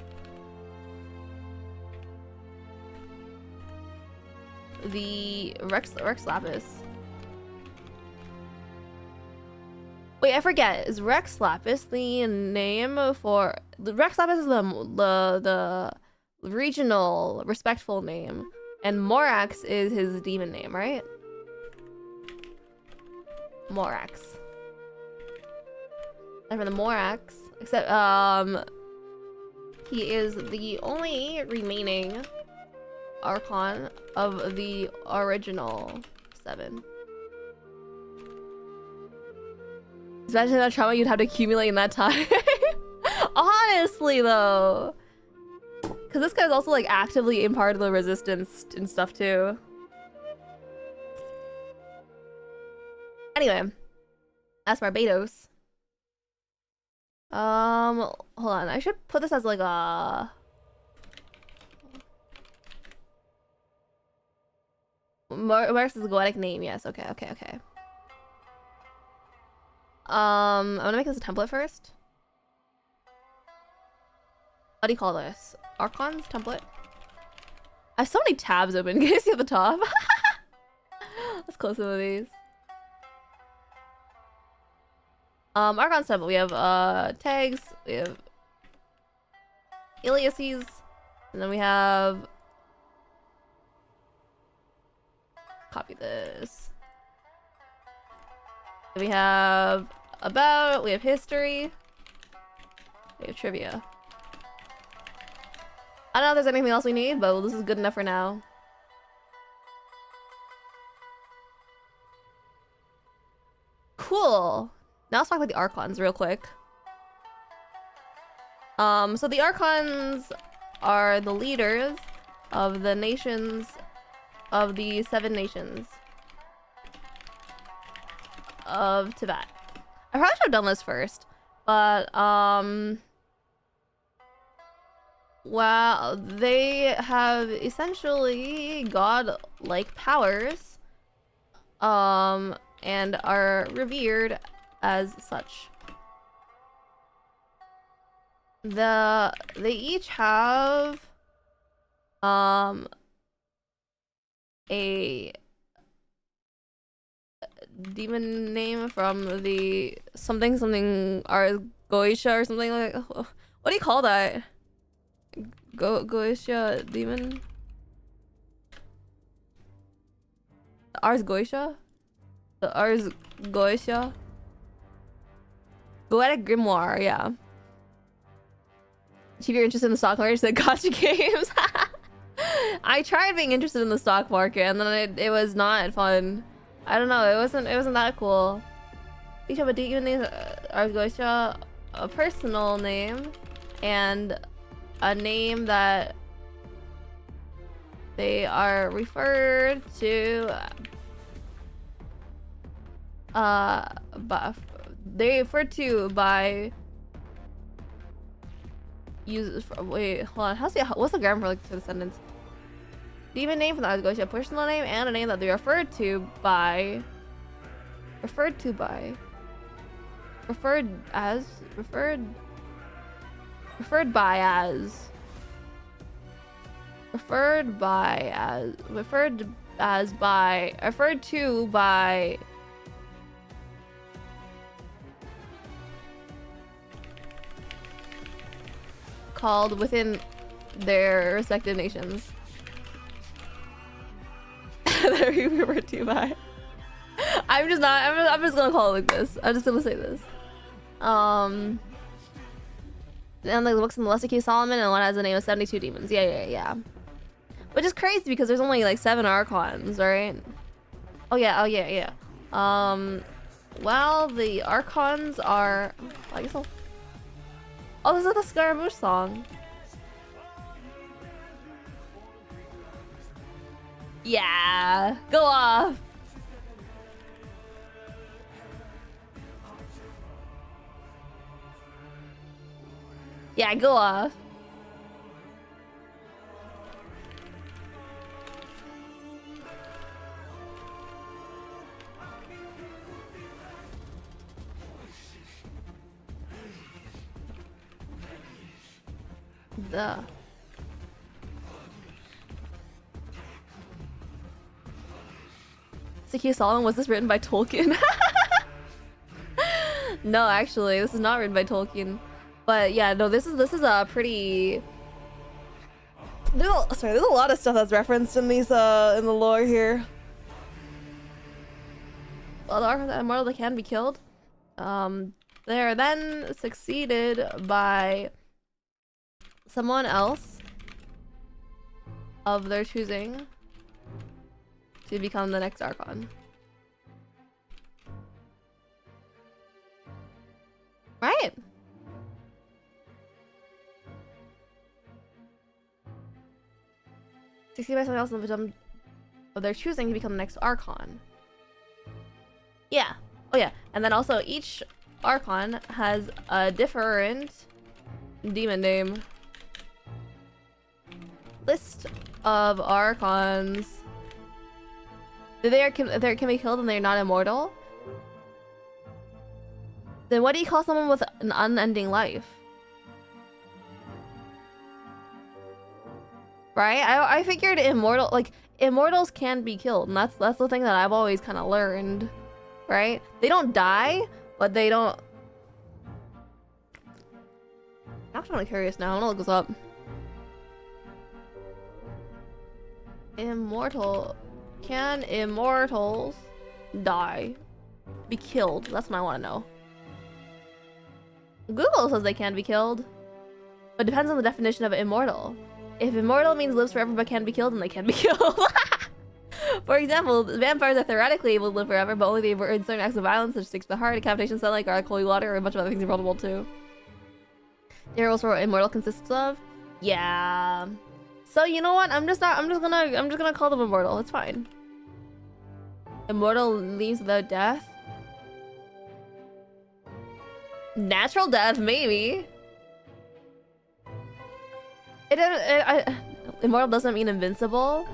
the Rex Lapis. Wait, I forget. Is Rex Lapis the name for the Rex Lapis is the regional respectful name, and Morax is his demon name, right? Morax. And for the Morax, except he is the only remaining archon of the original 7. Imagine that trauma you'd have to accumulate in that time. Honestly, though. Because this guy's also, like, actively in part of the resistance and stuff, too. Anyway. That's Barbados. Hold on. I should put this as, like, a... Where's his goetic name? Yes, okay. I'm gonna make this a template first. What do you call this? Archons template? I have so many tabs open. Can you see at the top? Let's close some of these. Archons template. We have tags. We have aliases, and then we have. Copy this. We have about, we have history, we have trivia. I don't know if there's anything else we need, but this is good enough for now. Cool. Now let's talk about the archons real quick. So the archons are the leaders of the nations, of the 7 nations of Teyvat. I probably should have done this first, but well, they have essentially god-like powers, and are revered as such. They each have a demon name from the something Goisha or something like. What do you call that? Goisha demon? Ars Goetia? The Ars Goetia? Goetic Grimoire, yeah. If you're interested in the stock market, said gotcha games. I tried being interested in the stock market and then it was not fun. I don't know, it wasn't that cool. Each have a demon name, Ars Goetia, a personal name, and a name that they are referred to by wait, hold on, what's the grammar for the sentence? Demon name from the Ars Goetia, a personal name and a name that they referred by as called within their respective nations. They're referred to by. I'm just gonna call it like this. I'm just gonna say this. And like the books in the Lesser Key of Solomon, and one has the name of 72 demons. Yeah. Which is crazy because there's only like 7 archons, right? Oh yeah. Well, the archons are. I guess oh, this is the Scaramouche song. Yeah, go off. Yeah, go off. Duh. Saki Solomon, was this written by Tolkien? No, actually, this is not written by Tolkien. But yeah, no, this is a pretty. There's a lot of stuff that's referenced in these in the lore here. Well, the archons that immortal, they can be killed. They are then succeeded by someone else of their choosing to become the next archon. Right? Succeeded by someone else of their choosing to become the next archon. Yeah. Oh yeah. And then also each archon has a different demon name. List of archons. They can be killed and they're not immortal. Then what do you call someone with an unending life? Right? I figured immortals can be killed, and that's the thing that I've always kind of learned. Right? They don't die, but they don't. I'm actually curious now. I'm gonna look this up. Can immortals die? Be killed? That's what I want to know. Google says they can be killed, but it depends on the definition of immortal. If immortal means lives forever but can be killed, then they can be killed. For example, vampires are theoretically able to live forever, but only they were in certain acts of violence, such as sticks to the heart, decapitation, sunlight, garlic, holy water, or a bunch of other things in World War II. The rules for what immortal consists of? Yeah. So you know what? I'm just gonna call them immortal. It's fine. Immortal leaves without death. Natural death, maybe. Immortal doesn't mean invincible.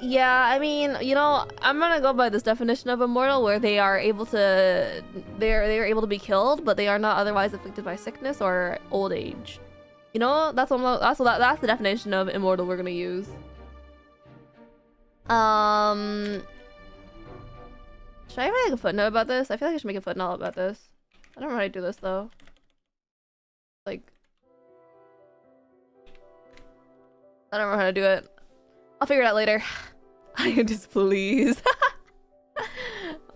Yeah, I mean, you know, I'm gonna go by this definition of immortal, where they are able to, they are able to be killed, but they are not otherwise afflicted by sickness or old age. You know, that's the definition of immortal we're gonna use. Should I make a footnote about this? I feel like I should make a footnote about this. I don't know how to do this though. Like, I don't know how to do it. I'll figure it out later. I am displeased.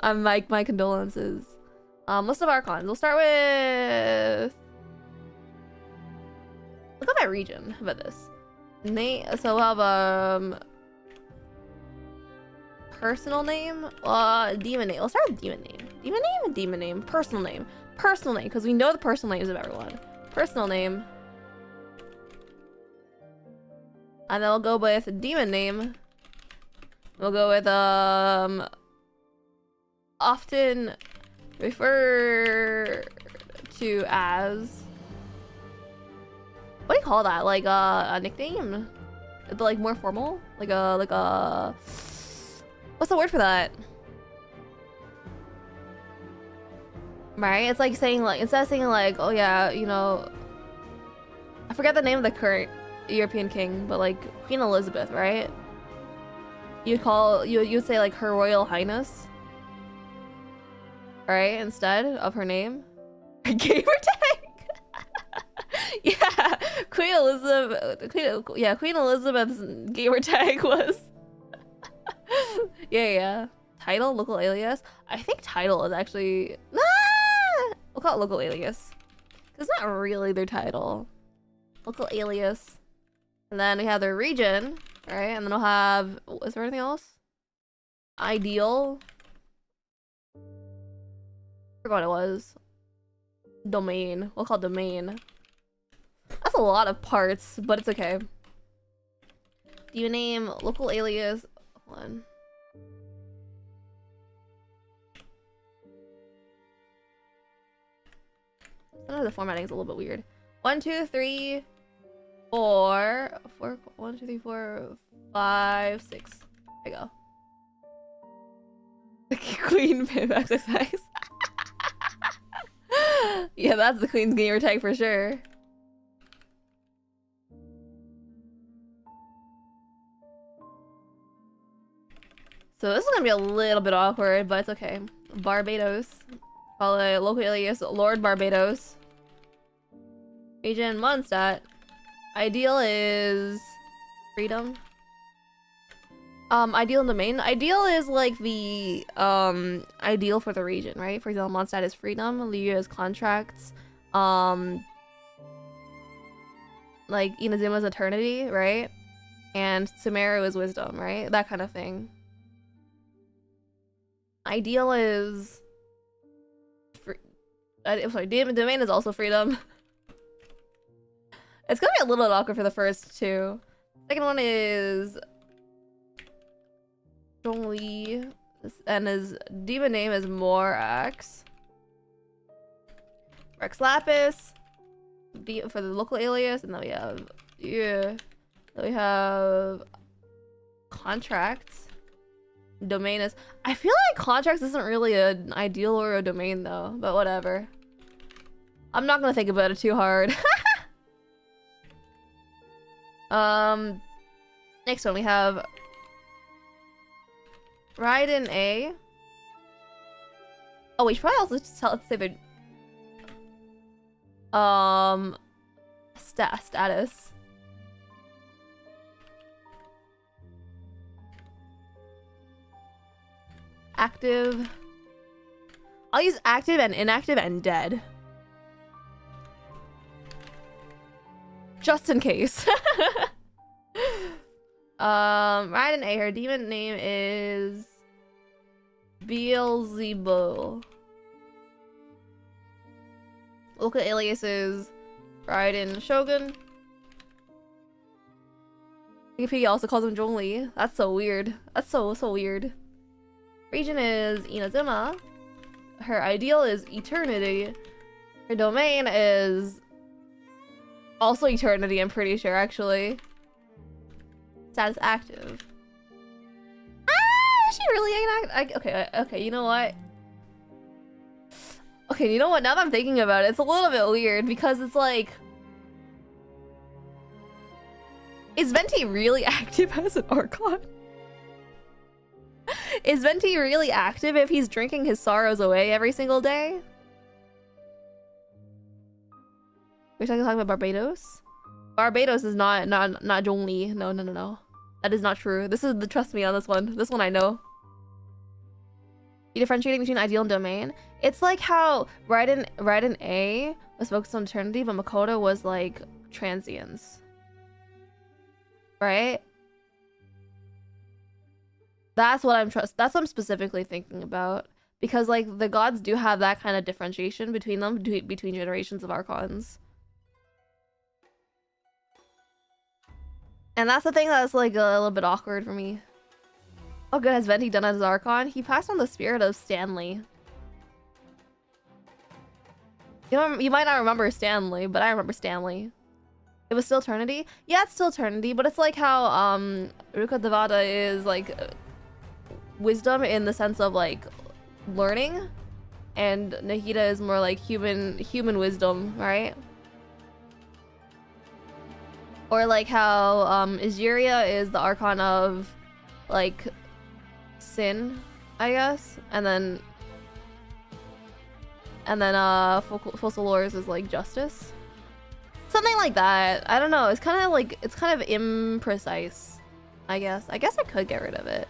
My condolences. List of archons. We'll start with. Look at my region. How about this? So we'll have personal name. Demon name. We'll start with demon name. Demon name and demon name. Personal name. Personal name, because we know the personal names of everyone. Personal name. And then we'll go with demon name. We'll go with often refer to as, what do you call that? Like a nickname? But like more formal? Like a what's the word for that? Right? It's like saying, like, instead of saying like, oh yeah, you know, I forget the name of the current European king, but like Queen Elizabeth, right? You'd say like Her Royal Highness, right? Instead of her name. Gamer tag. Yeah, Queen Elizabeth's gamer tag was. yeah. Title, local alias. I think title is actually we'll call it local alias. It's not really their title. Local alias. And then we have their region, right? And then we'll have, is there anything else? Ideal. I forgot what it was. Domain. We'll call it domain. That's a lot of parts, but it's okay. Demon name, local alias. Hold on. Sometimes the formatting is a little bit weird. 1, 2, 3, 4. 1, 2, 3, 4, 5, 6. There you go. Queen XXX. Yeah, that's the Queen's gamer tag for sure. So this is gonna be a little bit awkward, but it's okay. Barbados. Call it local alias Lord Barbados. Region Mondstadt. Ideal is freedom. Ideal and domain. Ideal is like the ideal for the region, right? For example, Mondstadt is freedom, Liu is contracts, like Inazuma's eternity, right? And Sumeru is wisdom, right? That kind of thing. Ideal is sorry, domain is also freedom. It's gonna be a little bit awkward for the first two. Second one is Zhongli, and his demon name is Morax. Rex Lapis for the local alias, and then we have then we have contracts. Domain is, I feel like contracts isn't really an ideal or a domain though, but whatever. I'm not gonna think about it too hard. Next one we have Raiden A. Oh, we should probably also just say the status. Active. I'll use active and inactive and dead. Just in case. Raiden A, her demon name is Beelzebul. Local alias is Raiden Shogun. Wikipedia also calls him Zhongli. That's so weird. That's so weird. Region is Inazuma. Her ideal is eternity. Her domain is also eternity, I'm pretty sure, actually. Status active. Is she really inactive? Okay, you know what? Okay, you know what? Now that I'm thinking about it, it's a little bit weird because it's like, is Venti really active as an Archon? Is Venti really active if he's drinking his sorrows away every single day? We're talking about Barbados? Barbados is not Zhongli. No. That is not true. Trust me on this one. This one I know. You differentiating between ideal and domain? It's like how Raiden A was focused on eternity, but Makoto was like transience. Right? That's what that's what I'm specifically thinking about. Because like the gods do have that kind of differentiation between them, between generations of archons. And that's the thing that's like a little bit awkward for me. Oh good, has Venti done as Archon? He passed on the spirit of Stanley. You might not remember Stanley, but I remember Stanley. It was still Eternity? Yeah, it's still Eternity, but it's like how Ruka Devata is like wisdom in the sense of like learning, and Nahida is more like human wisdom, right? Or like how Izuria is the Archon of like sin, I guess, and then Fossilors is like justice, something like that. I don't know. It's kind of imprecise. I guess I could get rid of it.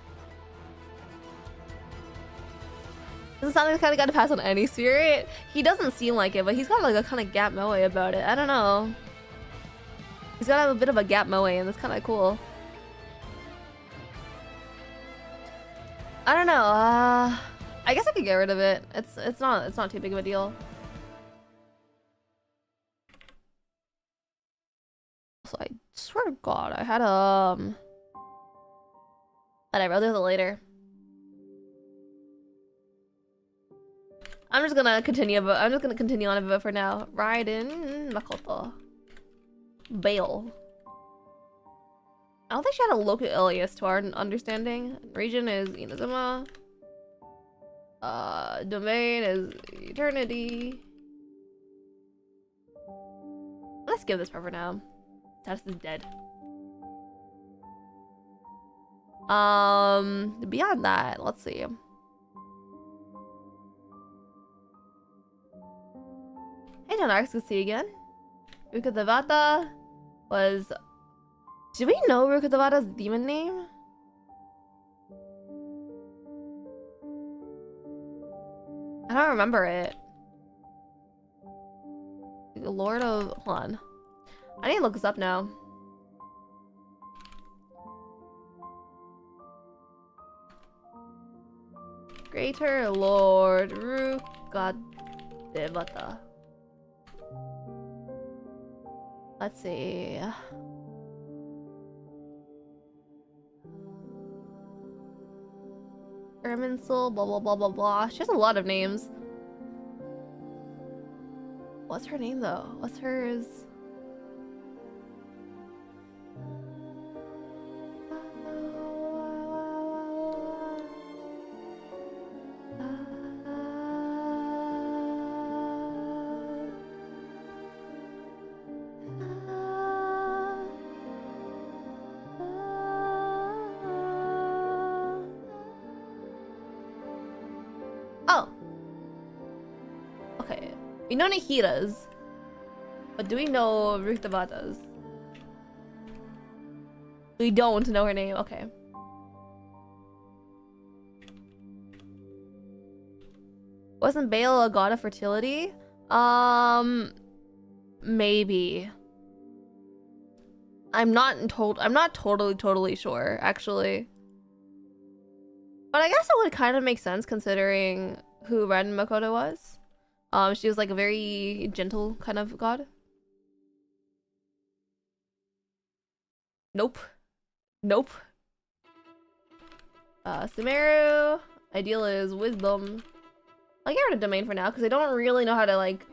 Doesn't sound like the kind of guy to pass on any spirit. He doesn't seem like it, but he's got like a kind of gap moe about it. I don't know. He's got a bit of a gap moe, and that's kind of cool. I don't know. I guess I could get rid of it. It's not too big of a deal. So I swear to God, I had whatever. I'll do it later. I'm just gonna continue on a bit for now. Raiden Makoto. Bale. I don't think she had a local alias to our understanding. Region is Inazuma. Domain is Eternity. Let's skip this part for now. Status is dead. Beyond that, let's see. Hey, Donarks, good to see you again. Ruka Devata was... Did we know Ruka Devata's demon name? I don't remember it. Lord of... Hold on. I need to look this up now. Greater Lord Ruka Devata. Let's see. Erminsul, blah blah blah blah blah. She has a lot of names. What's her name though? What's hers? We know Nahida's, but do we know Ruka Devata's? We don't know her name. Okay. Wasn't Bale a god of fertility? Maybe. I'm not totally sure, actually. But I guess it would kind of make sense considering who Ren Makoto was. She was like a very gentle kind of god. Nope. Nope. Sumeru. Ideal is wisdom. I'll get rid of domain for now because I don't really know how to like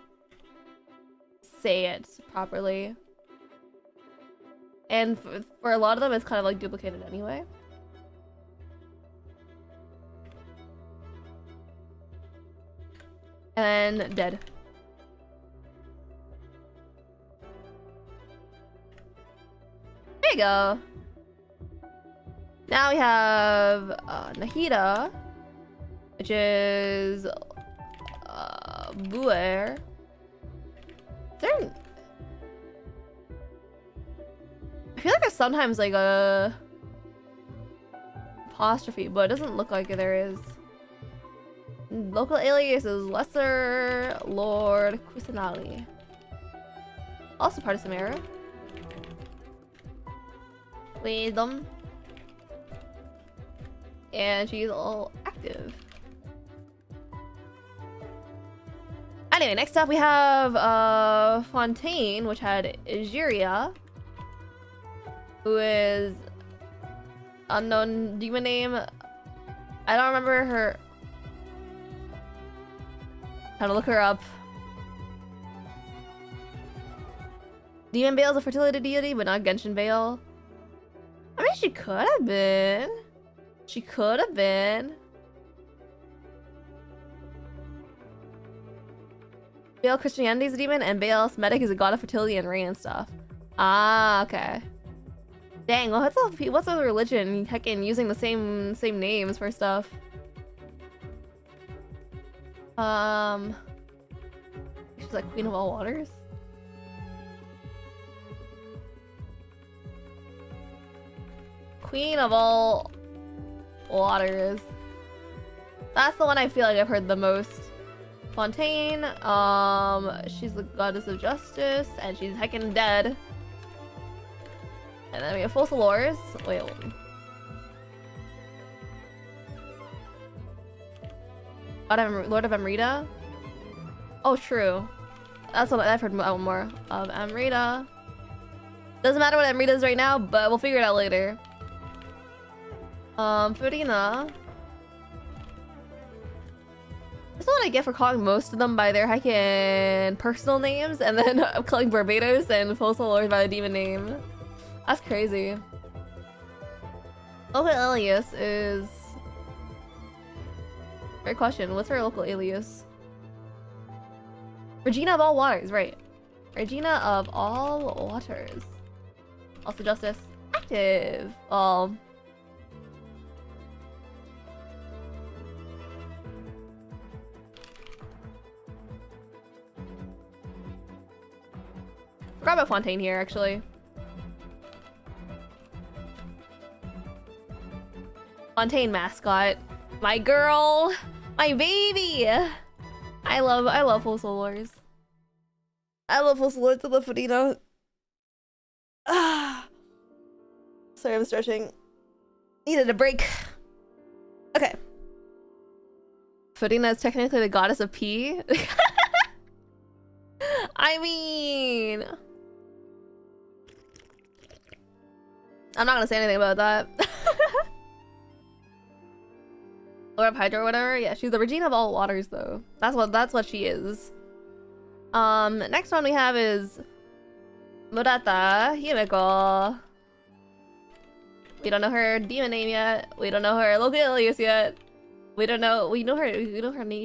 say it properly. And for a lot of them, it's kind of like duplicated anyway. And dead. There you go. Now we have Nahida, which is Buer. Is there I feel like there's sometimes like a apostrophe, but it doesn't look like there is. Local alias is Lesser Lord Kusanali. Also part of Samara. Wisdom. And she's all active. Anyway, next up we have Fontaine, which had Egeria, who is unknown demon name. I don't remember her. Time to look her up. Demon Bale is a fertility deity, but not Genshin Bale. I mean, she could have been. She could have been. Bale Christianity is a demon, and Bale Semitic is a god of fertility and rain and stuff. Ah, okay. Dang, well, what's the religion? Heckin' using the same names for stuff. She's like Queen of all waters. Queen of all waters. That's the one I feel like I've heard the most. Fontaine, she's the goddess of justice, and she's heckin' dead. And then we have Fossilors. Wait. Lord of Amrita. Oh, true. That's what I've heard more of. Amrita. Doesn't matter what Amrita is right now, but we'll figure it out later. Farina. That's what I get for calling most of them by their heckin' personal names, and then I'm calling Barbados and Fossilors by the demon name. That's crazy. Local alias is... Great question. What's her local alias? Regina of all waters, right. Regina of all waters. Also justice. Active. Forgot about Fontaine here, actually. Fontaine mascot. My girl! My baby! I love Fossilors. I love Fossilors to the Farina. Sorry, I'm stretching. Needed a break. Okay. Farina is technically the goddess of pee. I mean... I'm not gonna say anything about that. Lord of Hydra or whatever. Yeah, she's the Regina of all waters though. That's what she is. Next one we have is Murata Himeko. We don't know her demon name yet. We don't know her local alias yet. We know her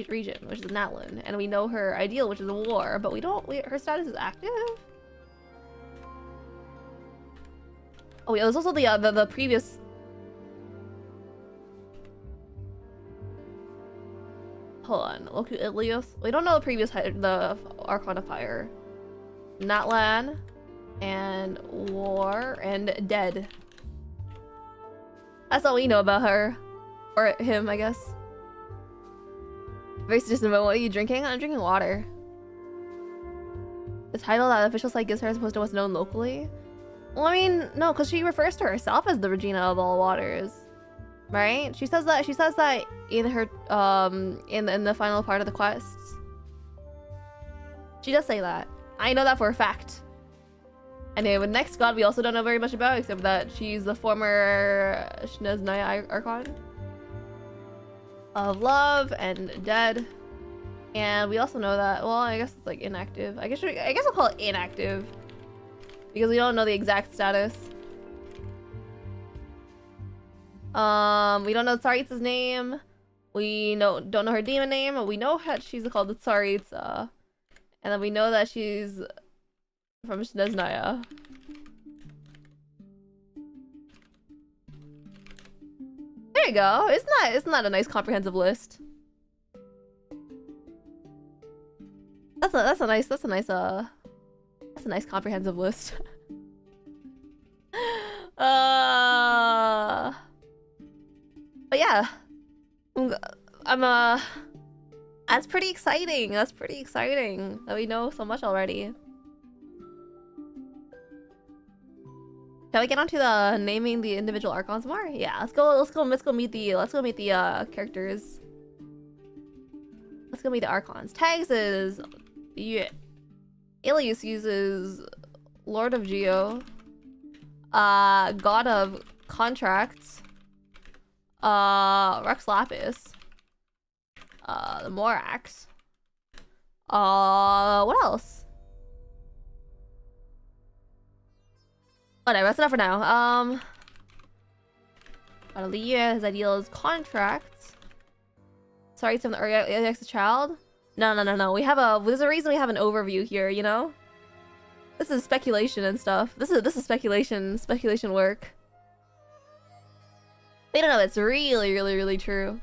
region, which is Natlan, and we know her ideal, which is a war, but her status is active. Oh yeah, there's also the previous. Hold on, local alias. We don't know the previous the Archon of Fire. Natlan, and war, and dead. That's all we know about her. Or him, I guess. Very suggestive. What are you drinking? I'm drinking water. The title that the official site gives her as opposed to what's known locally? Well, I mean, no, because she refers to herself as the Regina of all waters. Right? She says that in her in the final part of the quests. She does say that. I know that for a fact. Anyway, with next god we also don't know very much about, except that she's the former Shneznaya Archon of love and dead. And we also know that, well, I guess it's like inactive. I guess we'll call it inactive because we don't know the exact status. We don't know Tsaritsa's name. We don't know her demon name. We know that she's called the Tsaritsa. And then we know that she's from Shneznaya. There you go. It's not a nice comprehensive list. That's a nice comprehensive list. But yeah, I'm That's pretty exciting. That's pretty exciting that we know so much already. Shall we get onto the naming the individual archons more? Yeah, let's go meet the characters. Let's go meet the archons. Tags is Alias uses Lord of Geo, God of Contracts, Rex Lapis, the Morax. What else? Whatever, that's enough for now. Aaliyah, his ideal is contracts. Sorry, some earliest child. No. We have there's a reason we have an overview here, you know? This is speculation and stuff. This is speculation work. They don't know that's really true.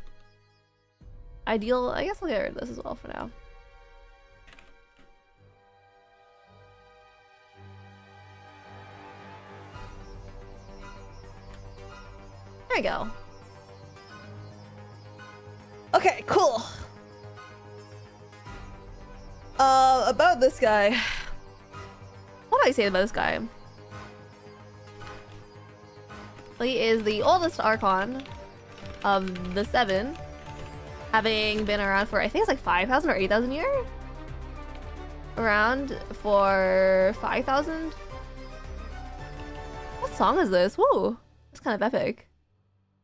Ideal, I guess we'll get rid of this as well for now. There we go. Okay, cool. About this guy. What do I say about this guy? He is the oldest Archon of the 7, having been around for, I think it's like 5,000 or 8,000 years? Around for 5,000? What song is this? Woo! It's kind of epic.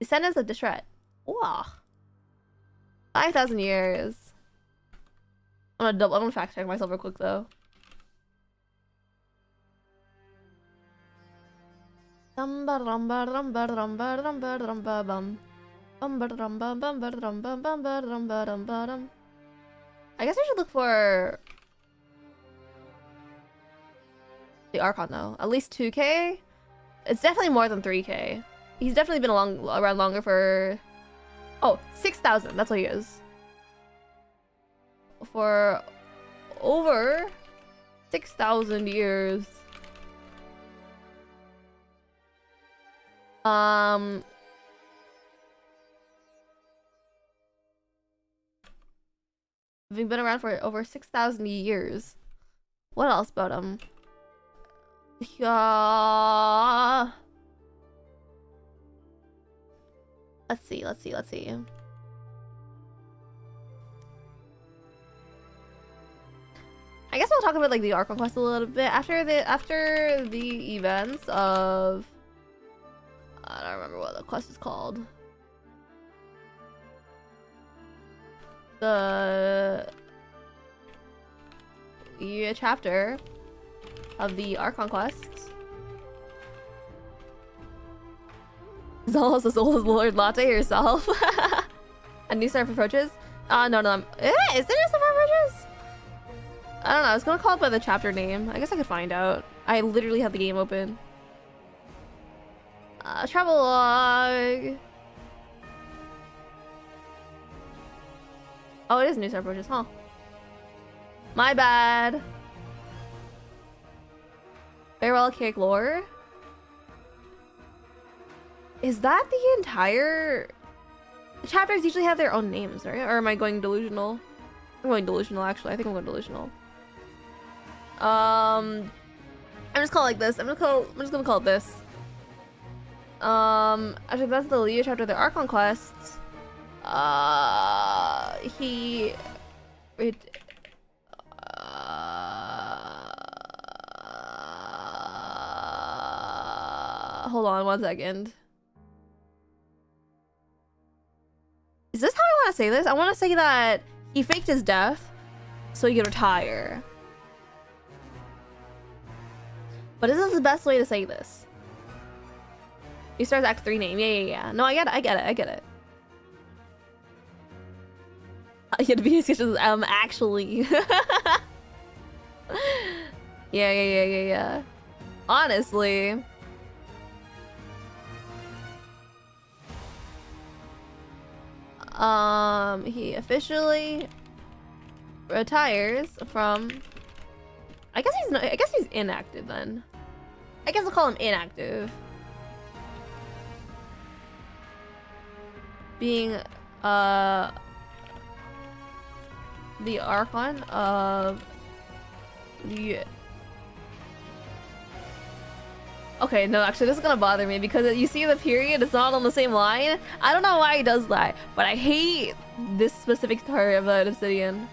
Descendants of Deshret. Wow. 5,000 years. I'm gonna fact check myself real quick though. I guess I should look for the Archon though. At least 2K? It's definitely more than 3K. He's definitely been around longer for... Oh, 6,000. That's what he is. For over 6,000 years. Having been around for over 6,000 years. What else about him? Yeah. Let's see. I guess I'll talk about like the Archon quest a little bit after the events of I don't remember what the quest is called. The chapter of the Archon quests. Zola's as old as Lord Latte yourself. A new seraph approaches? No. Is there a seraph approaches? I don't know. I was gonna call it by the chapter name. I guess I could find out. I literally have the game open. Travel log. Oh, it is new seraph approaches, huh? My bad. Farewell Cake lore. Is that the entire... The chapters usually have their own names, right? Or am I going delusional? I'm going delusional, actually. I think I'm going delusional. I'm just calling it like this. I'm just gonna call it this. Actually, that's the Leo chapter of the Archon quests. Hold on 1 second. Is this how I want to say this? I want to say that he faked his death so he could retire. But this is the best way to say this. He starts Act 3 name. Yeah. No, I get it. He had to be sketches. Actually. Yeah. Honestly. He officially retires from... I guess he's inactive then. I guess I'll call him inactive. Being the Archon of the... Okay, no, actually, this is gonna bother me because you see the period, it's not on the same line. I don't know why he does that, but I hate this specific part of Obsidian.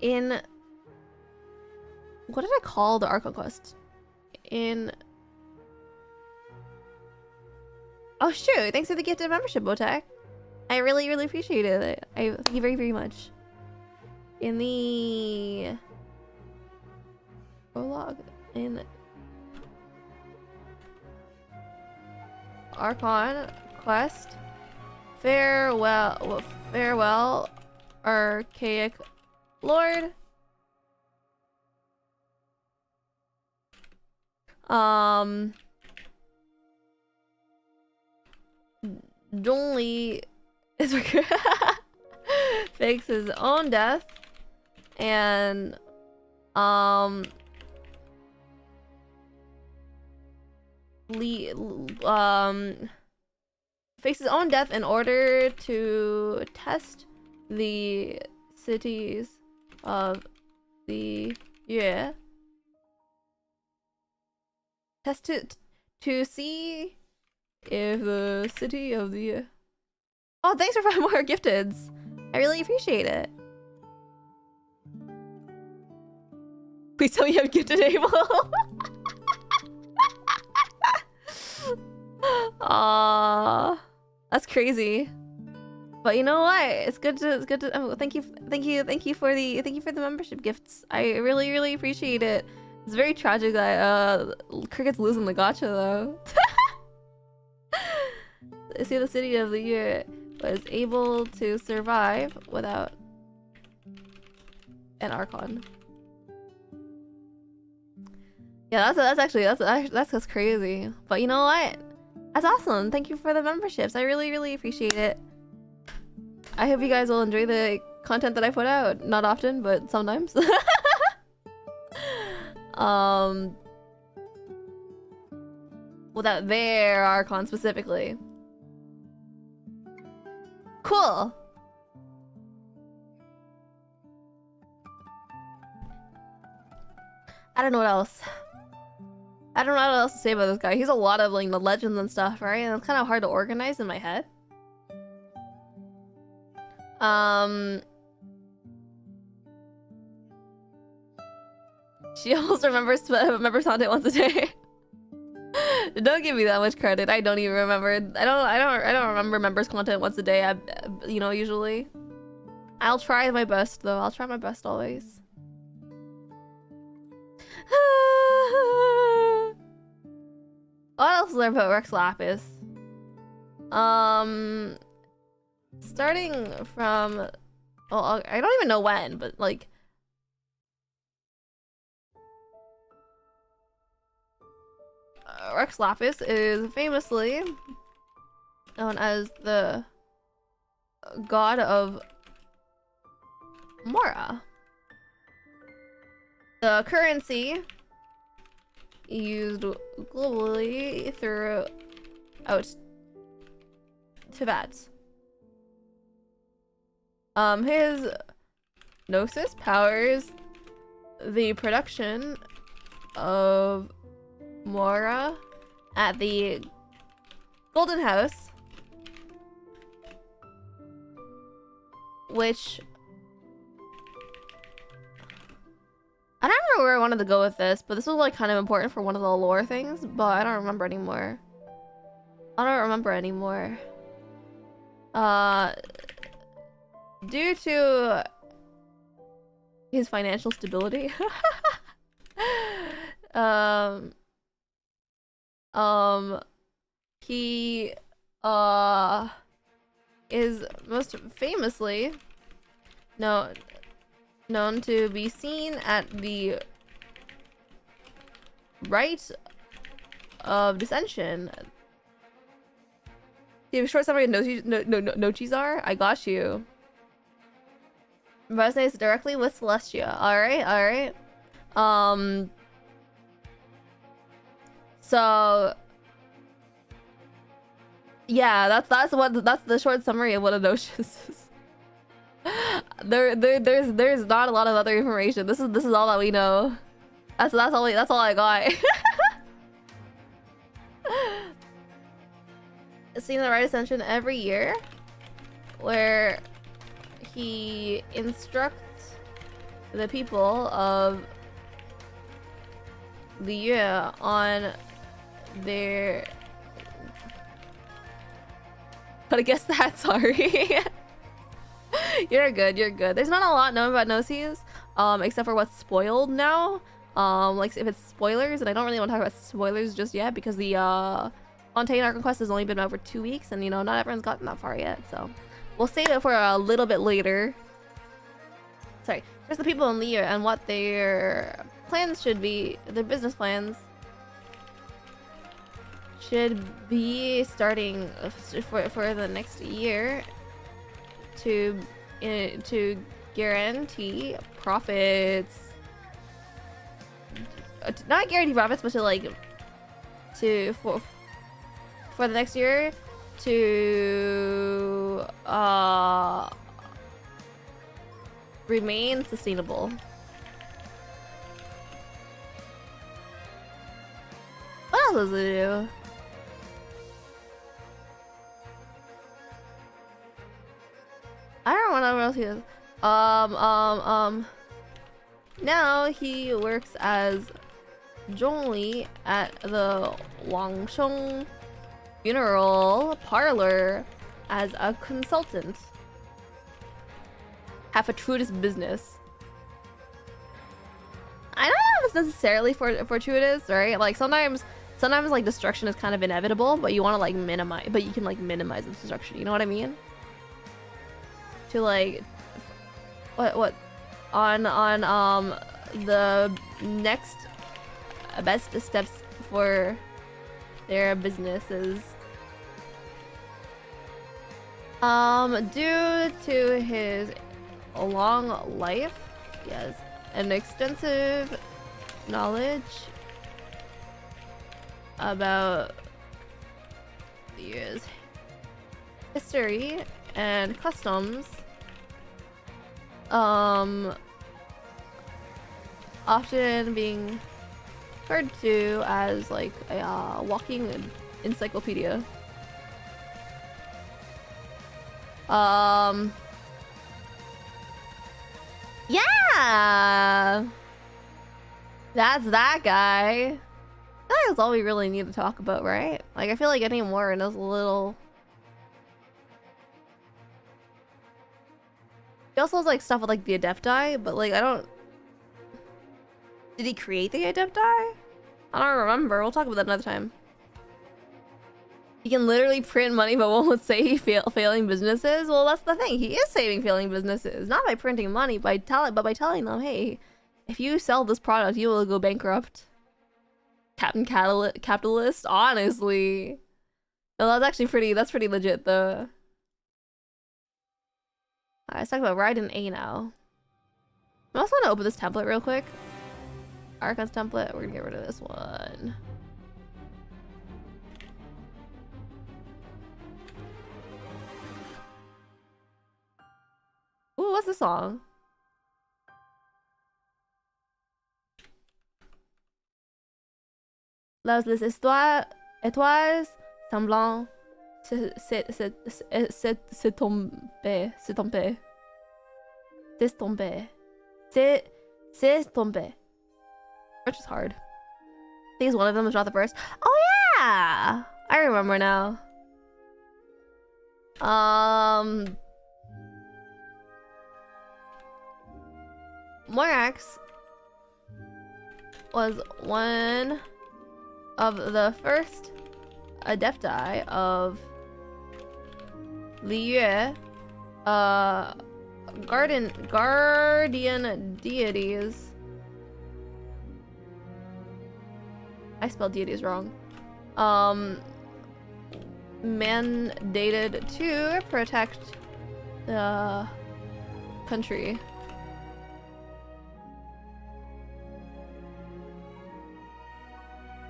In... What did I call the Archon quest? In... Oh, shoot! Thanks for the gifted membership, Botek. I really, really appreciate it. Thank you very, very much. In the... prologue, in Archon quest, farewell, archaic lord. Zhongli is fakes his own death, and fakes his own death in order to test the cities of the test to see if the city of the Oh, thanks for 5 more gifteds. I really appreciate it. Please tell me you have gifted able. Aww, that's crazy. But you know what? It's good to. Oh, thank you for the membership gifts. I really, really appreciate it. It's very tragic that Cricket's losing the gacha though. See, the city of the year was able to survive without an Archon. Yeah, that's crazy. But you know what? That's awesome. Thank you for the memberships. I really, really appreciate it. I hope you guys will enjoy the content that I put out. Not often, but sometimes. Without their Archon specifically. Cool. I don't know what else. I don't know what else to say about this guy. He's a lot of like the legends and stuff, right? And it's kind of hard to organize in my head. She almost remembers content once a day. Don't give me that much credit. I don't even remember. I don't remember members content once a day. You know, usually. I'll try my best though. I'll try my best always. What else is there about Rex Lapis? Starting from... Well, I don't even know when, but like... Rex Lapis is famously known as the god of Mora. The currency used globally throughout Teyvat. His Gnosis powers the production of Mora at the Golden House, which I don't remember where I wanted to go with this, but this was like kind of important for one of the lore things, but I don't remember anymore. Due to his financial stability, he is most famously known to be seen at the Rite of Dissension. Do you have a short summary of Nochizar? I got you. Resonates directly with Celestia. Alright. So Yeah, that's the short summary of what a notion is. There's not a lot of other information. This is all that we know. That's all I got. Seeing the right ascension every year, where he instructs the people of the year on their. But I guess that, sorry. You're good, you're good. There's not a lot known about Gnosis, except for what's spoiled now. Like if it's spoilers, and I don't really want to talk about spoilers just yet because the Fontaine Arc Quest has only been out for 2 weeks, and you know, not everyone's gotten that far yet, so we'll save it for a little bit later. Sorry, there's the people in Lear and what their plans should be, their business plans should be starting for the next year to guarantee profits. Not guarantee profits, but to like for the next year to remain sustainable. What else does it do? I don't know what else he does. Now he works as Zhongli at the Wangsheng Funeral Parlor as a consultant. Have a fortuitous business. I don't know if it's necessarily fortuitous, right? Like sometimes like destruction is kind of inevitable, but you want to like minimize, but you can like minimize the destruction. You know what I mean? To like what on the next best steps for their businesses. Due to his long life, he has an extensive knowledge about the year's history and customs. Often being referred to as like a walking encyclopedia. Yeah, that's that guy. That's all we really need to talk about, right? Like I feel like any more and is a little. He also has like stuff with like the Adepti, but like I don't. Did he create the Adepti? I don't remember. We'll talk about that another time. He can literally print money, but won't say failing businesses. Well, that's the thing. He is saving failing businesses, not by printing money, but by telling them, hey, if you sell this product, you will go bankrupt. Captain Capitalist, honestly. No, that's actually pretty. That's pretty legit, though. Alright, let's talk about Raiden A now. I also want to open this template real quick. Archon's template. We're gonna get rid of this one. Ooh, what's the song? Les étoiles semblant c'est tombé. Which is hard. I think it's one of them is not the first. Oh yeah! I remember now. Morax was one of the first adepti of Liyue, guardian deities. I spelled deities wrong. Mandated to protect the country.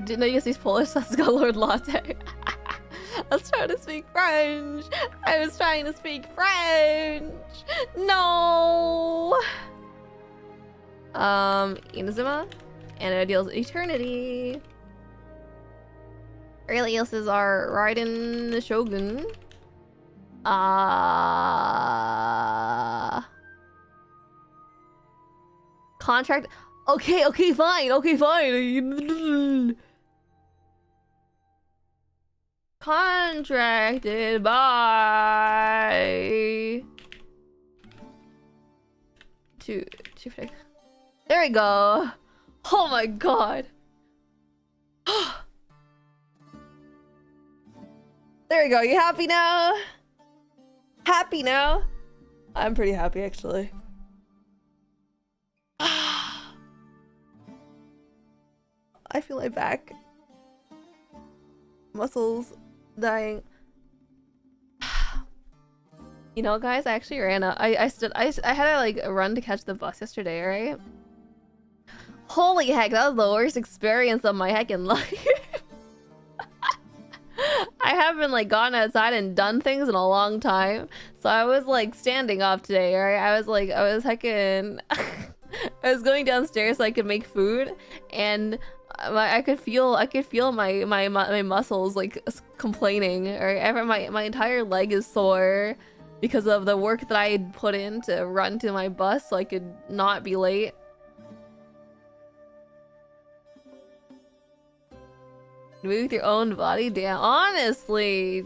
Didn't know you guys speak Polish? Let's go, Lord Latte. I was trying to speak French. I was trying to speak French. No. Inazuma, and it deals eternity. Aliases are Raiden the Shogun. Contract. Okay, fine. Okay, fine. Contracted by two. There we go. Oh my god. There we go. You happy now? Happy now? I'm pretty happy actually. I feel my back muscles dying. You know, guys, I actually ran out. I had to like run to catch the bus yesterday, right? Holy heck, that was the worst experience of my heckin' life. I haven't like gone outside and done things in a long time, so I was like standing up today, right? I was heckin'. I was going downstairs so I could make food, and I could feel my muscles like complaining. Or my entire leg is sore because of the work that I had put in to run to my bus so I could not be late. Move with your own body, damn. Honestly,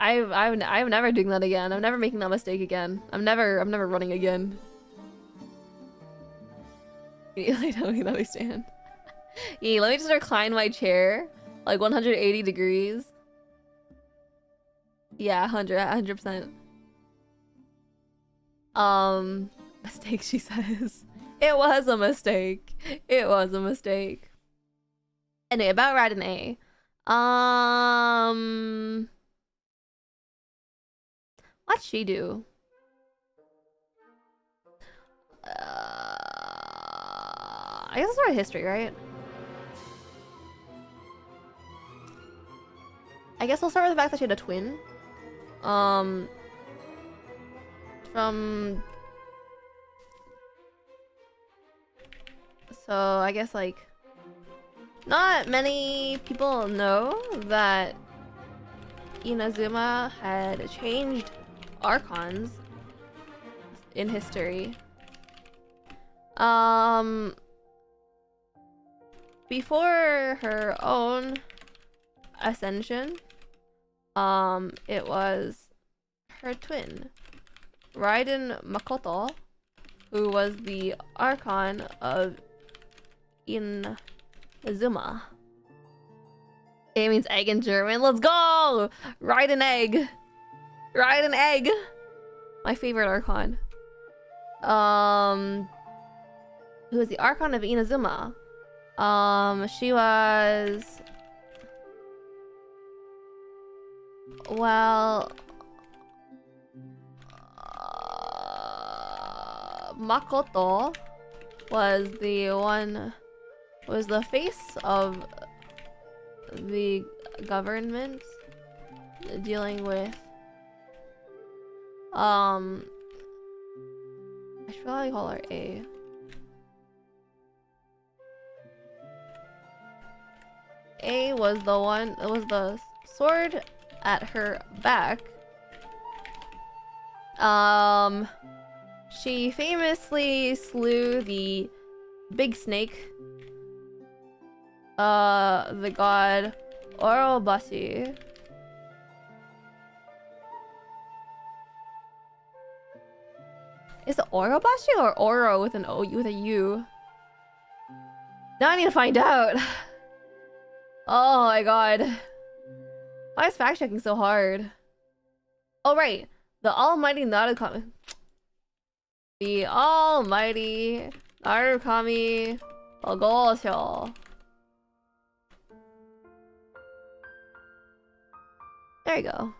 I'm never doing that again. I'm never making that mistake again. I'm never running again. I don't understand. Yeah, let me just recline my chair like 180 degrees. Yeah, 100%. Mistake, she says. It was a mistake. It was a mistake. Anyway, about Raiden A. What'd she do? I guess it's sort of history, right? I guess I'll start with the fact that she had a twin. So I guess like not many people know that Inazuma had changed archons in history. Before her own ascension, it was her twin, Raiden Makoto, who was the archon of Inazuma. It means egg in German. Let's go! Raiden egg! Raiden egg! My favorite archon. Who was the archon of Inazuma? She was... Well... Makoto was the face of the government dealing with I should probably call her A. A was the one, it was the sword at her back. She famously slew the big snake, the god Orobashi. Is it Orobashi or Oro with an O with a U? Now I need to find out. Oh my god. Why is fact checking so hard? Oh right, the almighty Narukami. The almighty Narukami Ogosho. There you go.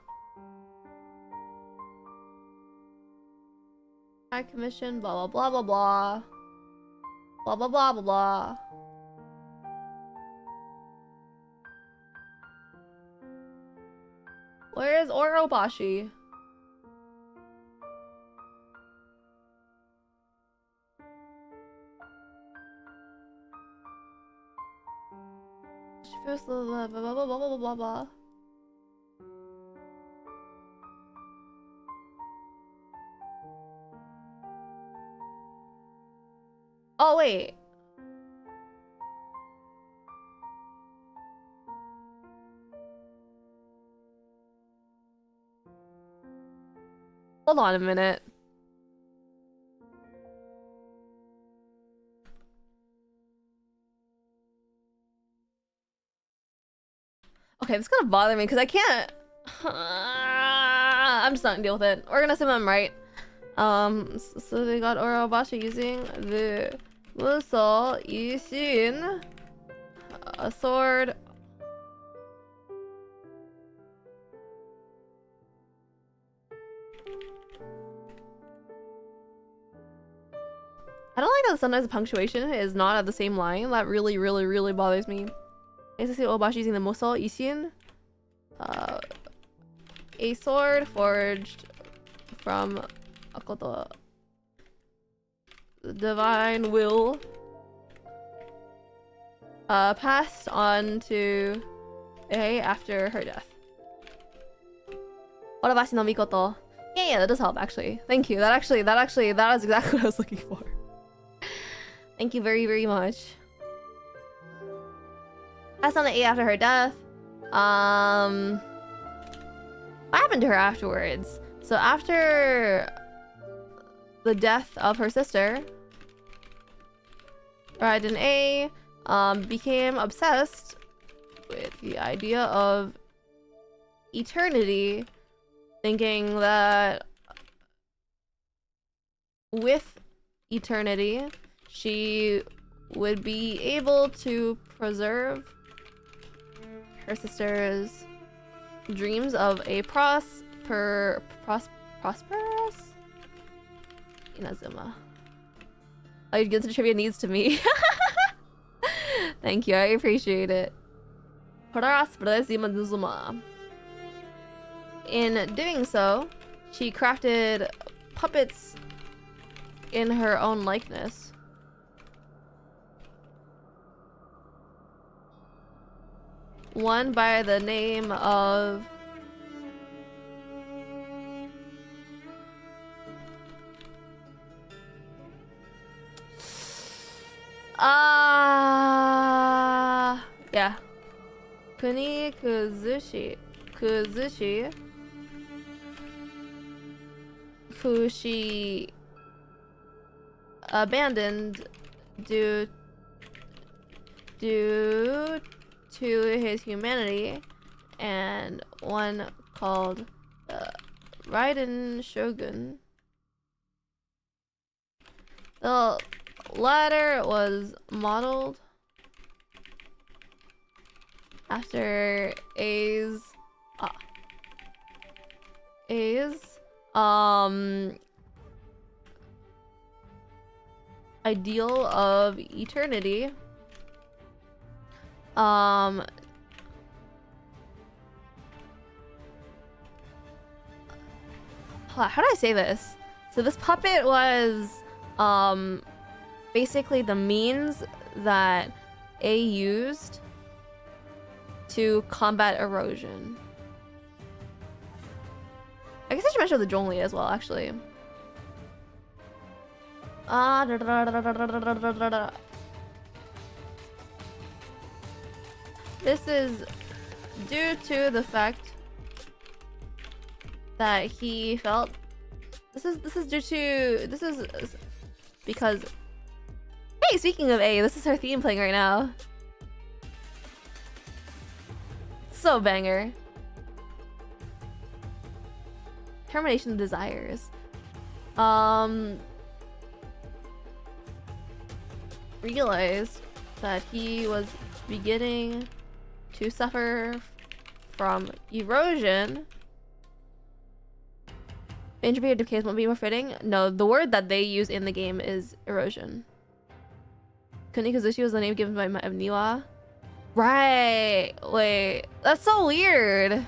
High commission, blah blah blah blah blah. Blah blah blah blah blah. Where is Orobashi? She feels blah blah blah blah blah blah blah blah. Oh wait. Hold on a minute. Okay, this is gonna bother me because I can't. I'm just not gonna deal with it. We're gonna assume I'm right. So they got Orobashi using the Muso Yishin, a sword. I don't like that sometimes the punctuation is not at the same line. That really, really, really bothers me. Is this Orobashi using the Muso Yishin? A sword forged from Akoto. The divine will. Passed on to A after her death. Orobashi no Mikoto. Yeah, that does help actually. Thank you. That is exactly what I was looking for. Thank you very, very much. Passed on to A after her death. What happened to her afterwards? So after the death of her sister, Raiden A became obsessed with the idea of eternity, thinking that with eternity, she would be able to preserve her sister's dreams of a prosperous Inazuma. Oh, you get to trivia needs to me. Thank you, I appreciate it. Prosperous Inazuma. In doing so, she crafted puppets in her own likeness. One by the name of yeah. Kuni Kuzushi. Who she abandoned due to his humanity, and one called Raiden Shogun. The latter was modeled after A's ideal of eternity. How do I say this? So this puppet was basically the means that A used to combat erosion. I guess I should mention the Zhongli as well, actually. This is due to the fact that he felt this is because, hey, speaking of A, this is her theme playing right now. So banger. Termination of desires. Realized that he was beginning to suffer from erosion. Entropy or decay won't be more fitting. No, the word that they use in the game is erosion. Kunikuzushi was the name given by Niwa. Right. Wait, that's so weird.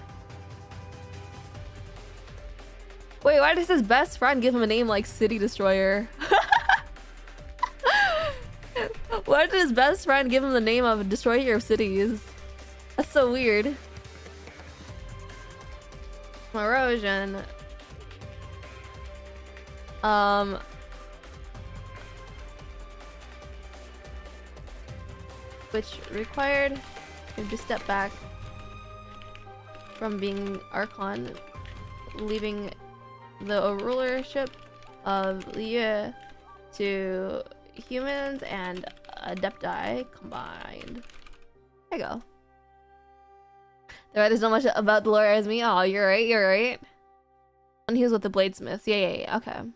Wait, why does his best friend give him a name like City Destroyer? Why did his best friend give him the name of Destroyer of Cities? That's so weird. Erosion. Which required him to step back from being Archon, leaving the rulership of Liu to humans and Adepti combined. There you go. There's not much about the lore as me. Oh, you're right, you're right. And he was with the Bladesmiths. Yeah, okay. I'm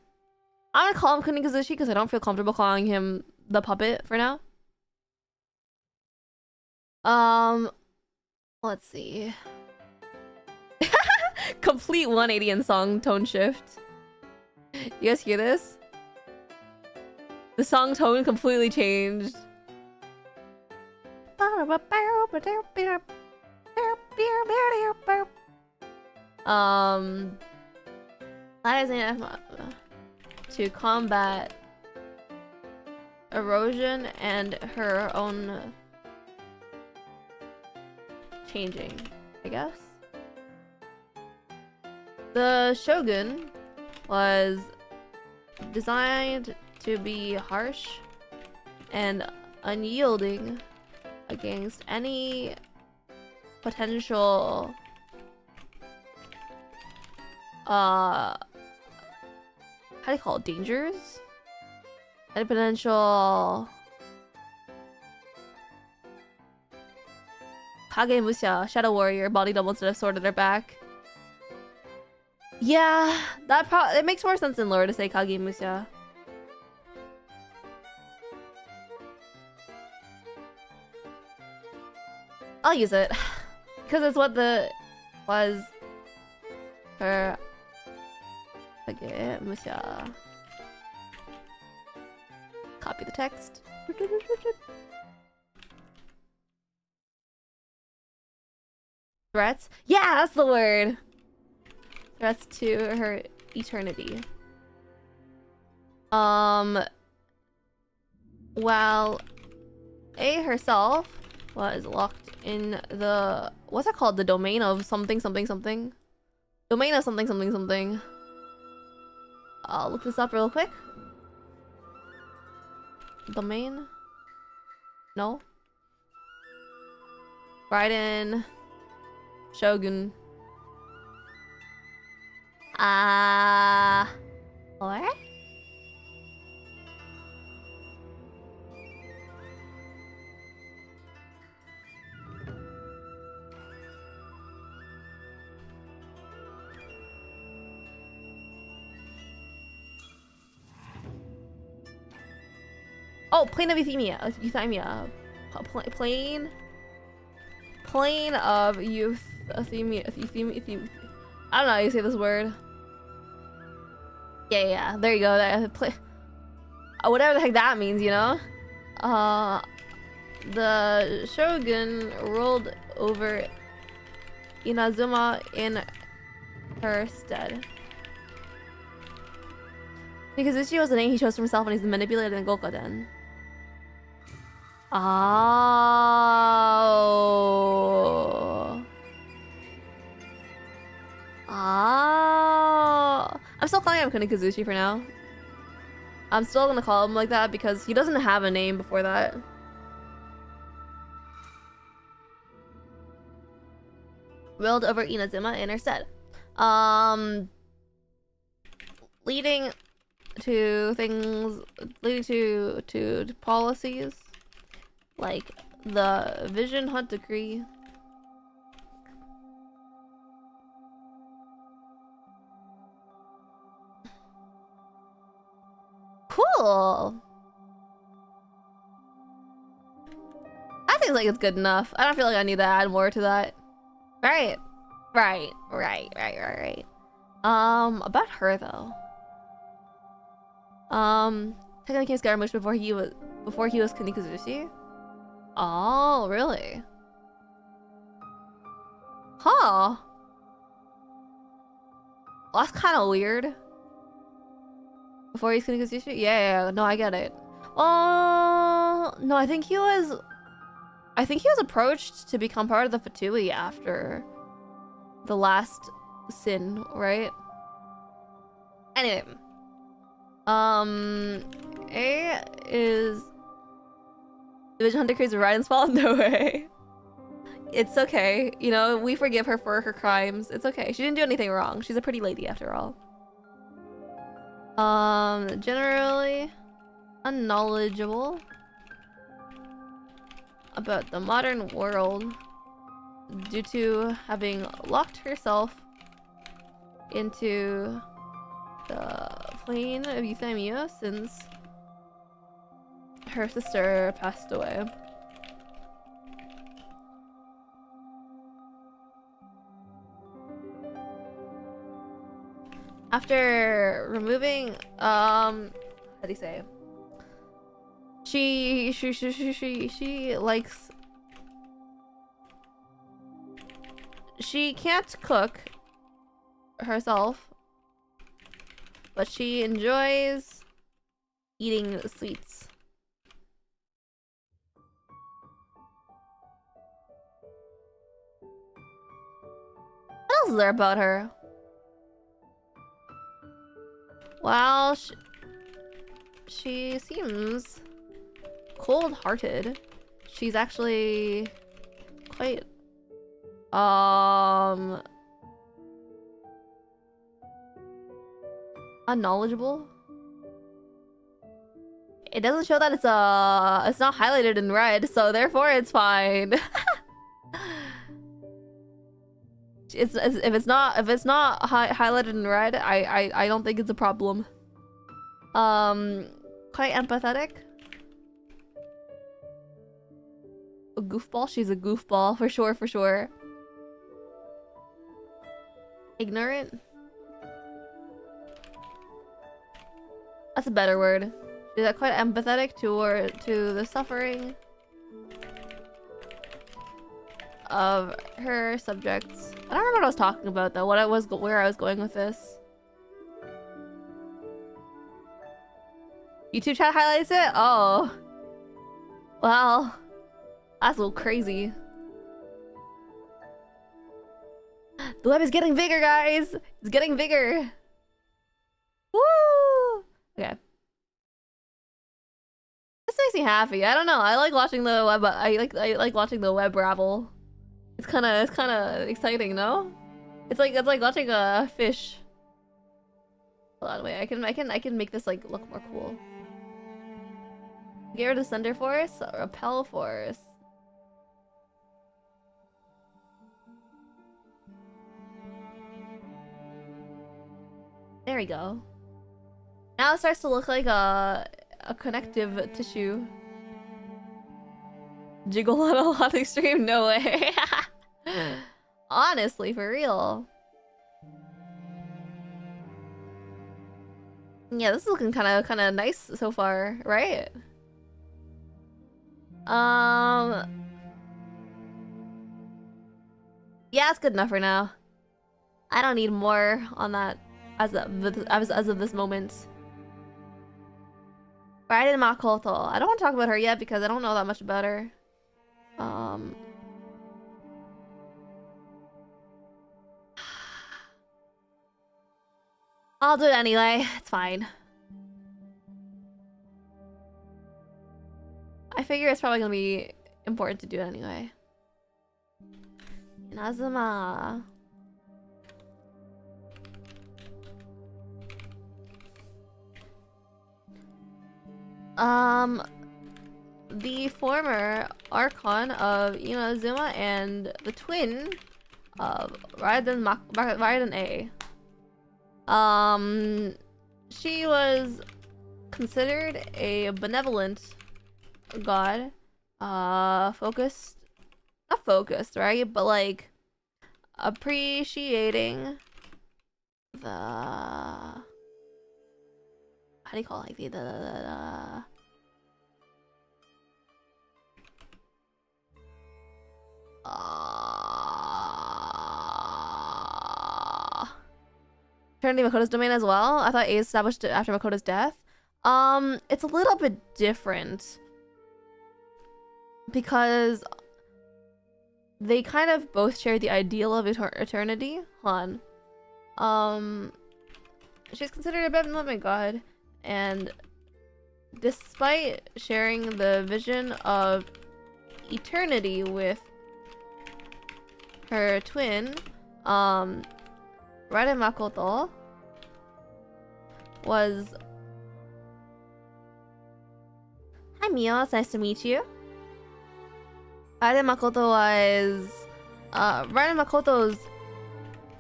gonna call him Kunikazushi because I don't feel comfortable calling him the puppet for now. Let's see. Complete 180 in song tone shift. You guys hear this? The song tone completely changed. That is enough to combat erosion and her own changing, I guess. The Shogun was designed to be harsh and unyielding against any potential how do you call it? Dangers? Any potential Kage Musha, Shadow Warrior, body double instead of sword at their back. Yeah, it makes more sense in lore to say Kage Musha. I'll use it because it's what was her Kage Musha. Copy the text. Threats? Yeah, that's the word. Threats to her eternity. While A herself was locked in the what's it called? The domain of something. Domain of something. I'll look this up real quick. Domain? No. Raiden. Shogun. What? Oh, plane of Euthymia. Plane of Euthymia. I don't know how you say this word. Yeah. There you go. Whatever the heck that means, you know? The Shogun ruled over Inazuma in her stead. Because Uchi was the name he chose for himself when he's manipulated in Gokoden. Oh. I'm still calling him Kunikazushi for now. I'm still gonna call him like that because he doesn't have a name before that. Ruled over Inazuma in her stead. Leading to policies like the Vision Hunt Decree. Cool. I think like it's good enough. I don't feel like I need to add more to that. Right. About her though. Technically became Scaramouche before he was Kunikazushi. Oh, really? Huh. Well, that's kind of weird. Before he's gonna go see yeah, no, I get it. Oh, no, I think he was approached to become part of the Fatui after the last sin, right? Anyway, A is Division Hunter Cruiser ride and spawn? No way. It's okay. You know, we forgive her for her crimes. It's okay. She didn't do anything wrong. She's a pretty lady after all. Generally unknowledgeable about the modern world due to having locked herself into the plane of Euthymia since her sister passed away. After removing, how do you say? She likes. She can't cook herself, but she enjoys eating sweets. What else is there about her? Well, she seems cold-hearted. She's actually quite unknowledgeable. It doesn't show that it's not highlighted in red, so therefore it's fine. If it's not highlighted in red, I don't think it's a problem. Quite empathetic. A goofball? She's a goofball for sure, for sure. Ignorant? That's a better word. She's quite empathetic to the suffering of her subjects. I don't remember what I was talking about though. Where I was going with this. YouTube chat highlights it? Oh. Well, that's a little crazy. The web is getting bigger, guys. It's getting bigger. Woo! Okay. This makes me happy. I don't know. I like watching the web. I like watching the web ravel. It's kind of exciting, no? It's like watching a fish. Hold on, wait. I can make this like look more cool. Get rid of Thunder Force, Repel Force. There we go. Now it starts to look like a connective tissue. Jiggle on a lot extreme? No way. Honestly, for real. Yeah, this is looking kind of nice so far, right? Yeah, it's good enough for now. I don't need more on that as of this moment. Raiden Makoto. I don't want to talk about her yet because I don't know that much about her. I'll do it anyway. It's fine. I figure it's probably gonna be important to do it anyway. Inazuma. The former Archon of Inazuma and the twin of Raiden A. She was considered a benevolent god, focused, not focused, right? But like appreciating the, how do you call it? Like the Eternity Makoto's domain as well. I thought A is established after Makoto's death. It's a little bit different because they kind of both share the ideal of eternity. Hold on. She's considered a benevolent god, and despite sharing the vision of eternity with her twin, Raiden Makoto was... Hi Mio, it's nice to meet you. Raiden Makoto was... Raiden Makoto's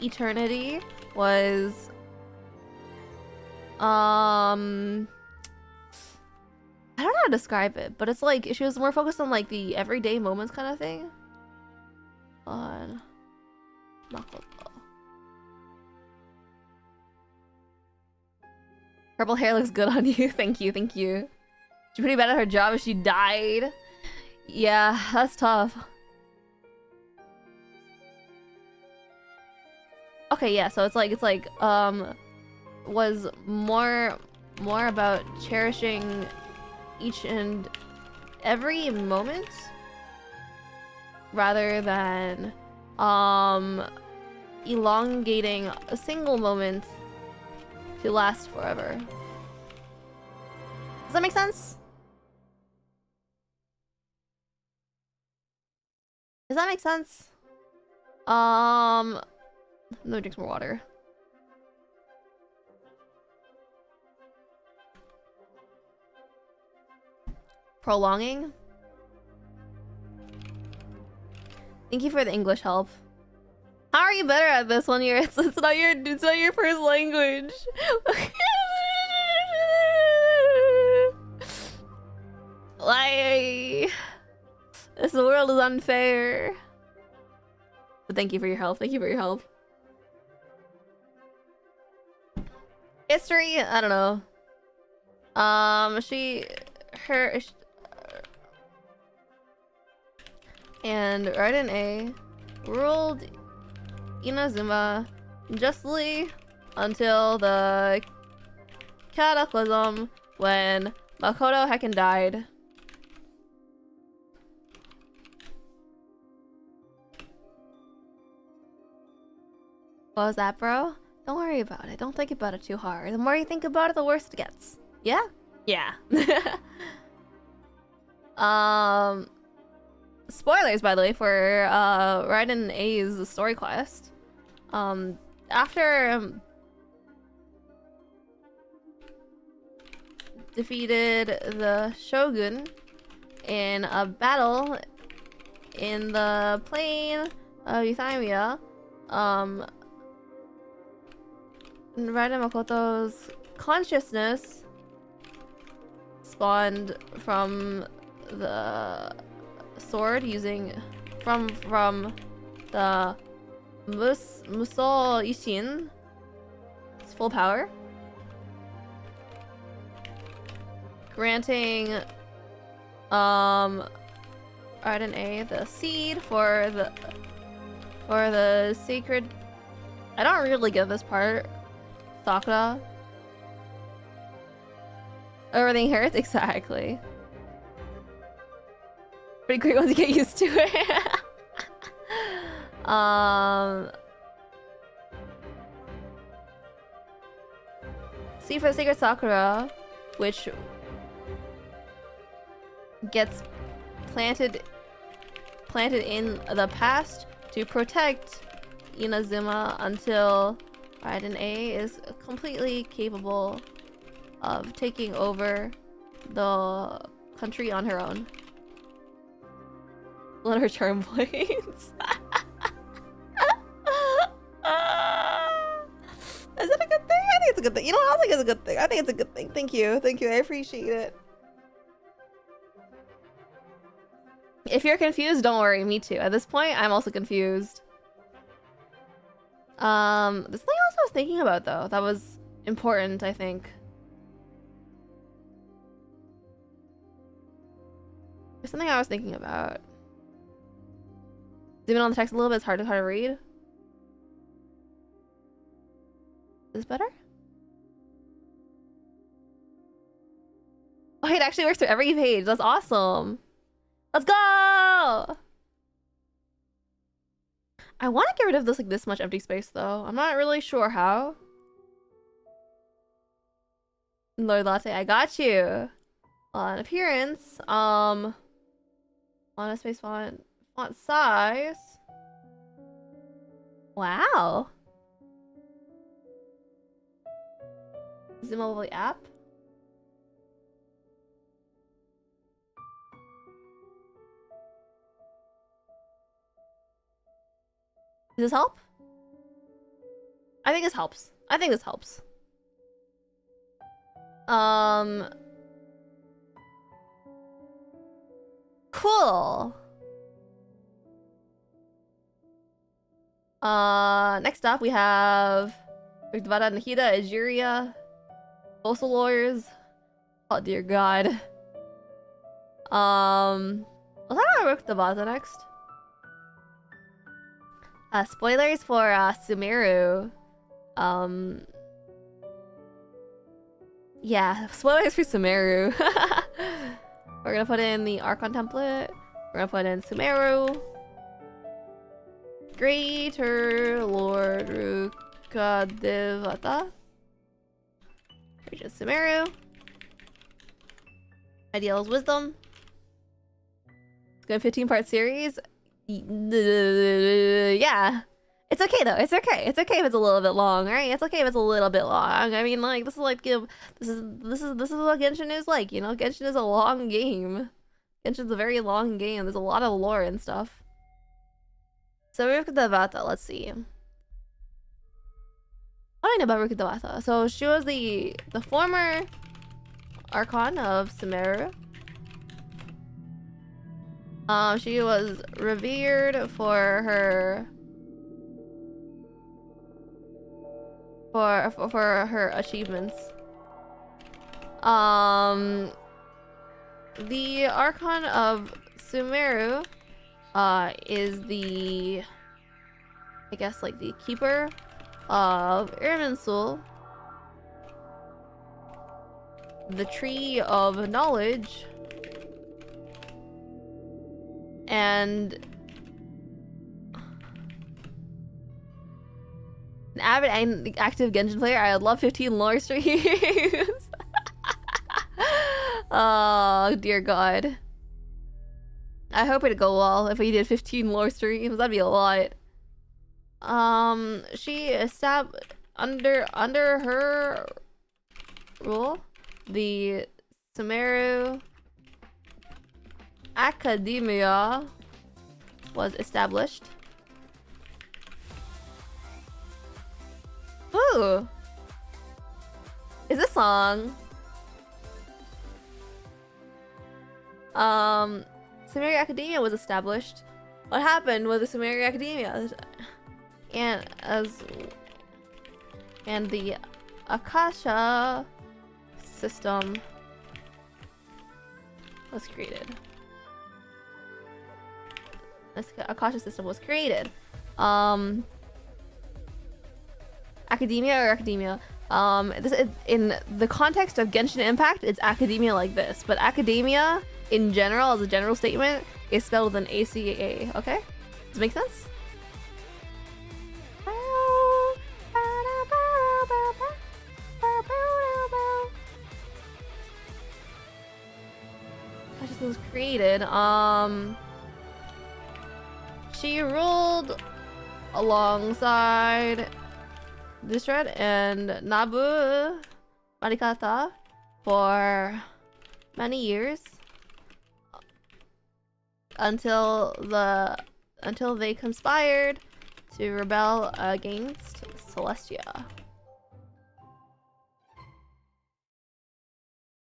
eternity was... I don't know how to describe it, but it's like she was more focused on like the everyday moments kind of thing. On Makoto. Purple hair looks good on you. Thank you, thank you. She's pretty bad at her job if she died. Yeah, that's tough. Okay, yeah, so it's like was more about cherishing each and every moment rather than elongating a single moment to last forever. Does that make sense? Does that make sense? Let me drink some more water. Prolonging? Thank you for the English help. How are you better at this when you're it's not your first language? Like, this world is unfair. But thank you for your help. Thank you for your help. History? I don't know. And Raiden A ruled Inazuma justly until the cataclysm when Makoto heckin' died. What was that, bro? Don't worry about it. Don't think about it too hard. The more you think about it, the worse it gets. Yeah? Yeah. Spoilers, by the way, for Raiden A's story quest. After defeated the Shogun in a battle in the plain of Euthymia, Raiden Makoto's consciousness spawned from the sword using from the Musou Ishin. It's full power, granting Raiden A the seed for the sacred. I don't really get this part. Sakura. Everything hurts exactly. Pretty quick once you get used to it. See, for the sacred Sakura, which gets planted in the past to protect Inazuma until Raiden A is completely capable of taking over the country on her own. Let her charm blades. Is that a good thing? I think it's a good thing. You know what? I think it's a good thing. I think it's a good thing. Thank you. Thank you. I appreciate it. If you're confused, don't worry. Me too. At this point, I'm also confused. This thing else I was thinking about though, that was important, I think. There's something I was thinking about. Zoom in on the text a little bit, it's hard to read. Is this better? Oh, it actually works through every page. That's awesome. Let's go! I want to get rid of this, like, this much empty space, though. I'm not really sure how. Lord Latte, I got you. On appearance, font space font size. Wow. Zoom over the app. Does this help? I think this helps. I think this helps. Cool. Next up we have Teyvat, Nahida, Azuria, Postal Lawyers. Oh dear god. Let's talk about Teyvat next. Spoilers for Sumeru. Yeah, spoilers for Sumeru. We're gonna put in the Archon template. We're gonna put in Sumeru. Greater Lord Rukadevata. Just Sumeru. Ideal is Wisdom. It's going 15-part series. Yeah. It's okay though. It's okay. It's okay if it's a little bit long, right? It's okay if it's a little bit long. I mean, like, this is like, this is what Genshin is like, you know? Genshin is a long game. Genshin's a very long game. There's a lot of lore and stuff. So Rukadevata, let's see. What do I know about Rukadevata? So she was the former Archon of Sumeru. She was revered for her achievements. The Archon of Sumeru is the, I guess, like, the keeper of Irminsul, the tree of knowledge, and an avid and active Genshin player. I would love 15 lore streams. Oh dear god. I hope it'd go well if we did 15 lore streams. That'd be a lot. She established under her rule, the Sumeru Academia was established. Ooh! Is this song? Sumeru Academia was established. What happened with the Sumeru Academia? And the Akasha system was created. This Akasha system was created. Academia or Academia? This is, in the context of Genshin Impact, it's Academia like this, but Academia in general, as a general statement, is spelled with an ACA. Okay, does it make sense? This was created. She ruled alongside Dishred and Nabu Marikata for many years until they conspired to rebel against Celestia.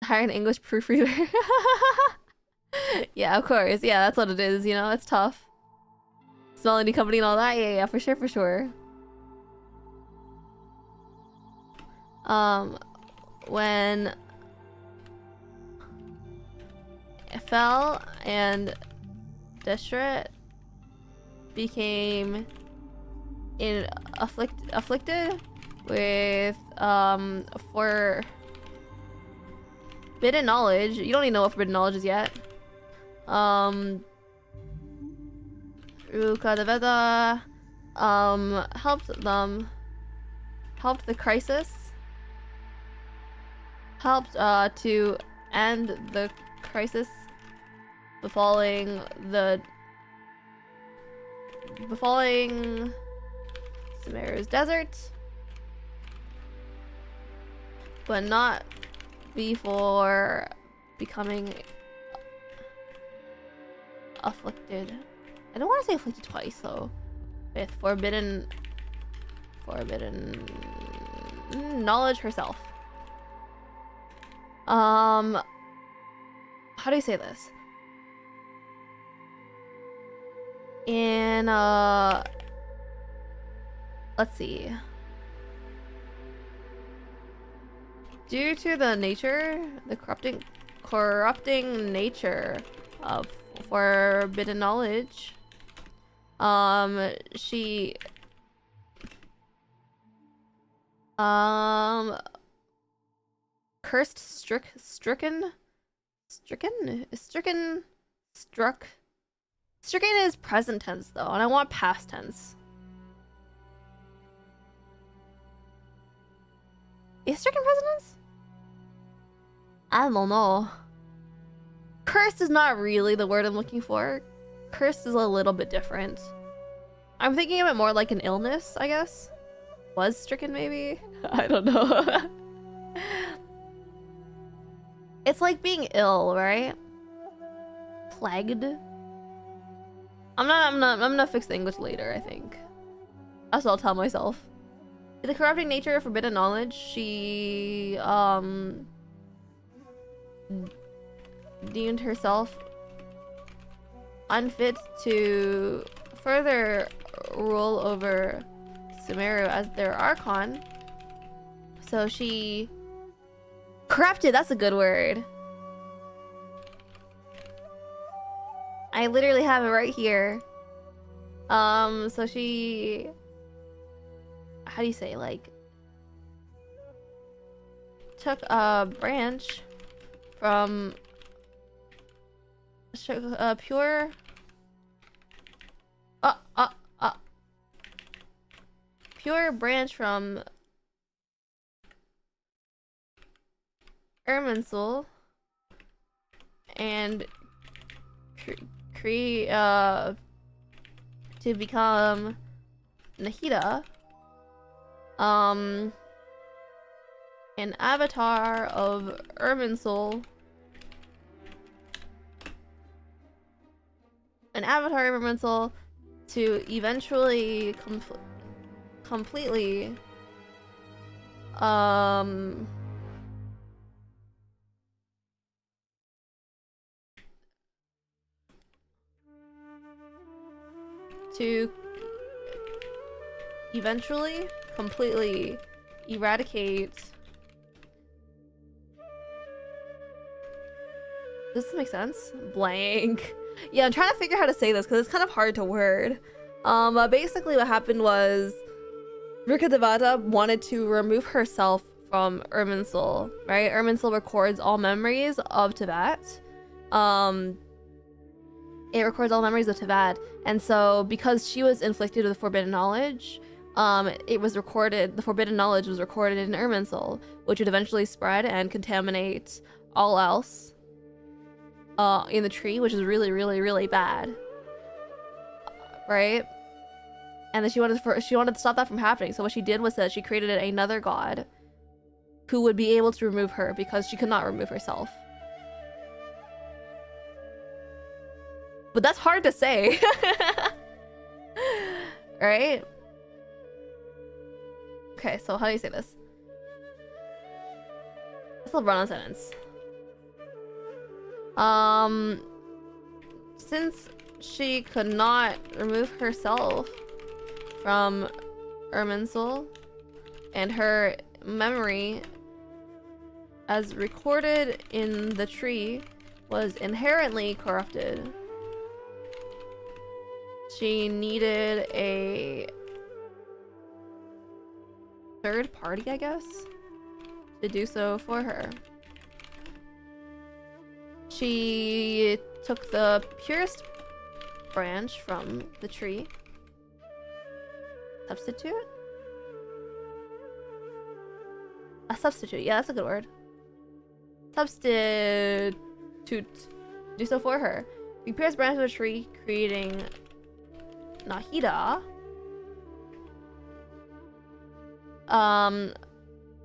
Hire an English proofreader. Yeah, of course. Yeah, that's what it is, you know, it's tough. Small indie company and all that. Yeah, for sure, for sure. When it fell and Deshret became afflicted with forbidden knowledge. You don't even know what forbidden knowledge is yet. Ruka Deveta helped the crisis. Helped to end the crisis befalling Sumeru's desert, but not before becoming afflicted. I don't want to say afflicted twice though. With forbidden knowledge herself. How do you say this? In let's see. Due to the corrupting nature of forbidden knowledge, she cursed, struck. Stricken is present tense though, and I want past tense. Is stricken present tense? I don't know. Cursed is not really the word I'm looking for. Cursed is a little bit different. I'm thinking of it more like an illness, I guess. Was stricken maybe? I don't know. It's like being ill, right? Plagued. I'm gonna fix the English later, I think. That's what I'll tell myself. The corrupting nature of forbidden knowledge, she deemed herself unfit to further rule over Sumeru as their Archon. So she corrupted, that's a good word. I literally have it right here. So she, how do you say, like, took a branch from pure pure branch from Irminsul and to become Nahida, an avatar of Irminsul. An avatar of Irminsul to eventually completely to eventually completely eradicate. Does this make sense? Blank. Yeah, I'm trying to figure out how to say this because it's kind of hard to word. Basically what happened was Ruka Devata wanted to remove herself from Irminsul, right? Irminsul records all memories of Teyvat. It records all memories of Teyvat, and so because she was inflicted with forbidden knowledge, it was recorded. The forbidden knowledge was recorded in Irminsul, which would eventually spread and contaminate all else in the tree, which is really, really, really bad, right? And then she wanted to stop that from happening. So what she did was that she created another god who would be able to remove her because she could not remove herself. But that's hard to say. Right? Okay, so how do you say this? Let's run on sentence. Since she could not remove herself from Irminsul, and her memory as recorded in the tree was inherently corrupted, she needed a third party, I guess, to do so for her. She took the purest branch from the tree. Substitute? A substitute, yeah, that's a good word. Substitute. Do so for her. The purest branch of the tree, creating Nahida.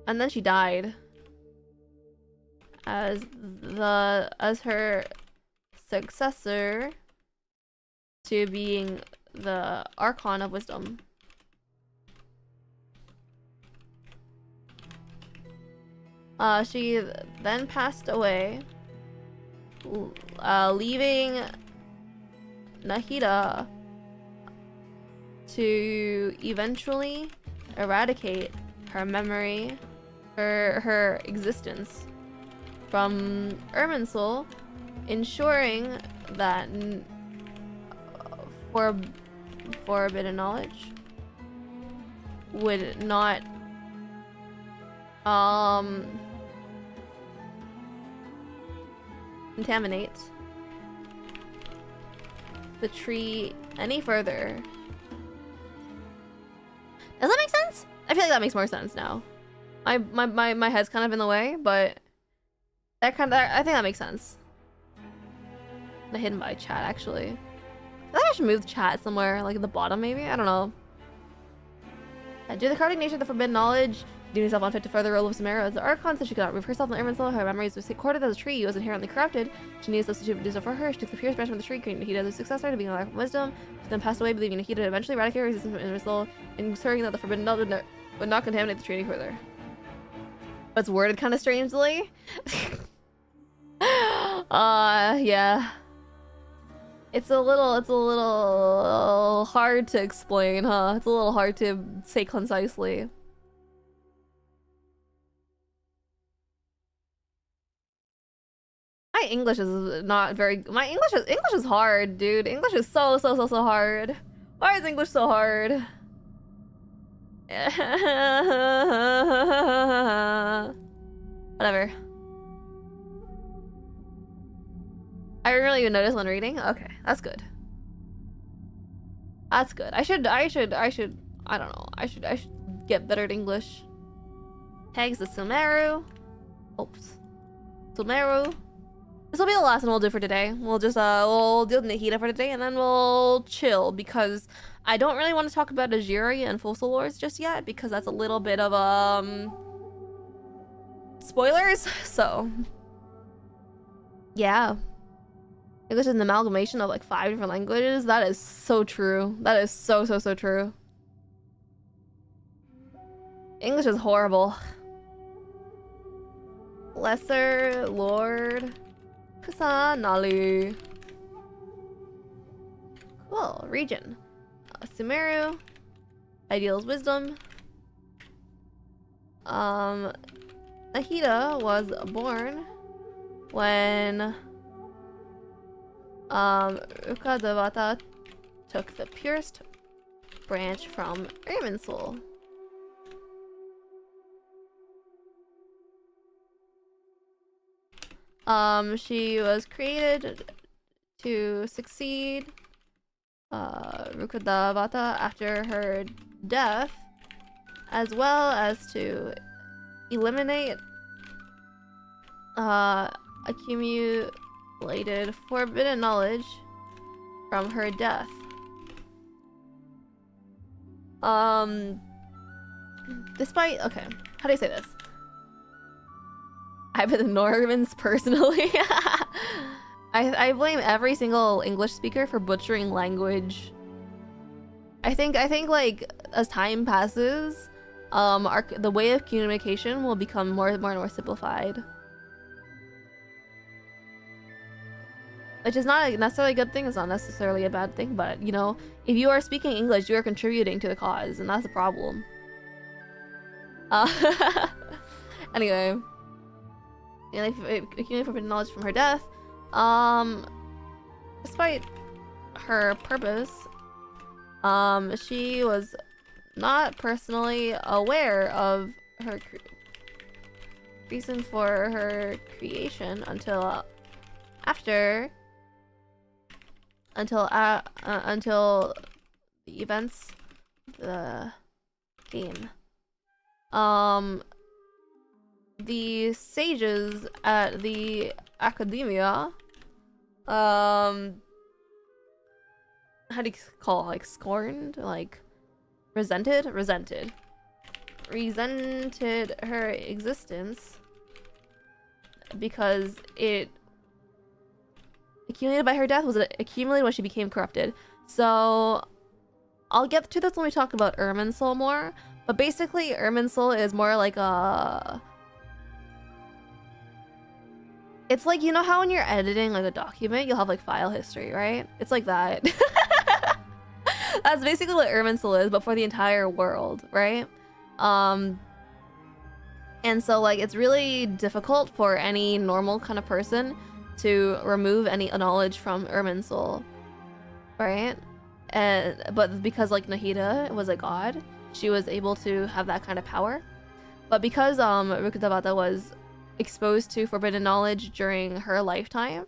And then she died as her successor to being the Archon of Wisdom. She then passed away, leaving Nahida to eventually eradicate her memory, her existence from Irminsul, ensuring that forbidden knowledge would not contaminate the tree any further. Does that make sense? I feel like that makes more sense now. My head's kind of in the way, but I think that makes sense. Not hidden by chat, actually. I think I should move the chat somewhere, like at the bottom, maybe? I don't know. Due to the chaotic nature of the forbidden knowledge, deeming herself unfit to further role of Samara as the Archon, so she could not remove herself from Irminsul. Her memories were recorded as a tree was inherently corrupted. She needed a substitute to do so for her. She took the purest branch from the tree, creating Nahida as a successor to being a life of wisdom. She then passed away, believing Nahida would eventually eradicate her resistance from Irminsul, ensuring that the forbidden knowledge would not contaminate the tree any further. But it's worded kind of strangely. Yeah. It's a little hard to explain, huh? It's a little hard to say concisely. My English is not very. My English is hard, dude. English is so hard. Why is English so hard? Whatever. I didn't really even notice when reading. Okay, that's good. That's good. I don't know. I should get better at English. Tags the Sumeru. Oops. Sumeru. This will be the last one we'll do for today. We'll just we'll deal with Nahida for today, and then we'll chill because I don't really want to talk about Ajiri and Full Soul Wars just yet because that's a little bit of spoilers. So yeah. English is an amalgamation of like 5 different languages. That is so true. That is so true. English is horrible. Lesser Lord Kusanali. Cool. Region. Sumeru. Ideals Wisdom. Nahida was born when Ukadavata took the purest branch from Irminsul. She was created to succeed Rukadavata after her death, as well as to eliminate accumulated forbidden knowledge from her death. Despite, okay, how do I say this? I've been the Normans personally. I blame every single English speaker for butchering language. I think like as time passes, the way of communication will become more and more simplified. Which is not necessarily a good thing, it's not necessarily a bad thing, but you know, if you are speaking English, you are contributing to the cause, and that's a problem. Anyway. Yeah, accumulated forbidden knowledge from her death. Despite her purpose, she was not personally aware of her reason for her creation until until the events of the game. The sages at the academia, how do you call it? Like scorned, like resented her existence because it accumulated by her death was accumulated when she became corrupted. So I'll get to this when we talk about Irminsul more, but basically Irminsul is more like a... It's like, you know how when you're editing like a document, you'll have like file history, right? It's like that. That's basically what Irminsul is, but for the entire world, right? And so like it's really difficult for any normal kind of person to remove any knowledge from Irminsul, right? But because like Nahida was a god, she was able to have that kind of power. But because Rukkhadevata was exposed to forbidden knowledge during her lifetime,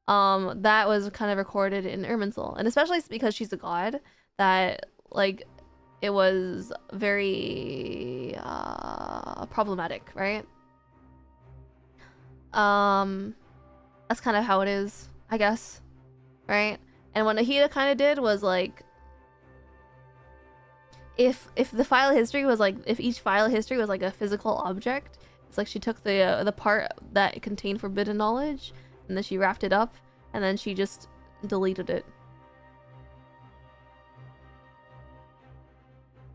that was kind of recorded in Irminsul, and especially because she's a god, that like it was very problematic, right? That's kind of how it is, I guess, right? And what Nahida kind of did was like, if the file history was like, if each file history was like a physical object, it's like she took the part that contained forbidden knowledge, and then she wrapped it up, and then she just deleted it.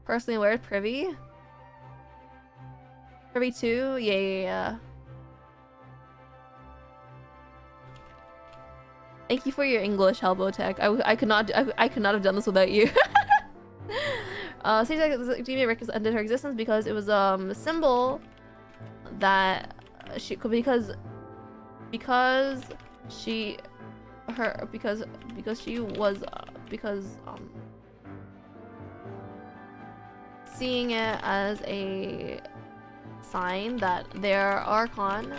Personally aware of Privy? Privy 2? Yeah. Thank you for your English, Helbotech. I could not have done this without you. Seems like Academia ended her existence because it was a symbol that she because she was seeing it as a sign that their Archon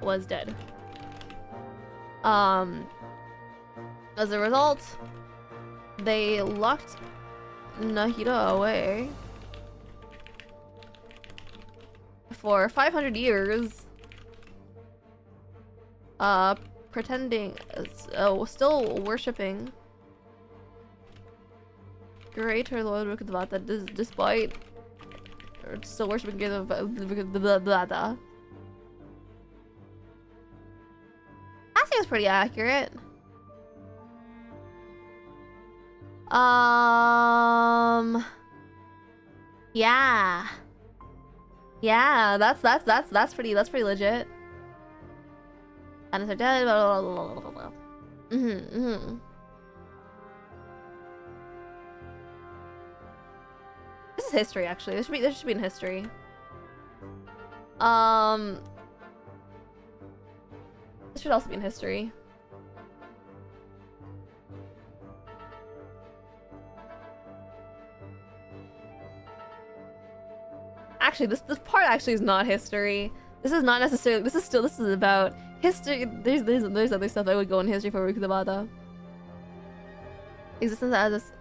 was dead. As a result, they locked Nahida away for 500 years, pretending, still worshipping Greater Lord Rukkhadevata, despite still worshipping That seems pretty accurate. Yeah. Yeah, that's pretty legit. And it's dead. Blah, blah, blah, blah, blah. This is history, actually. This should be in history. This should also be in history. Actually, this part actually is not history. This is not necessarily. This is about history. There's other stuff that would go in history for Rukkhadevata. Existence as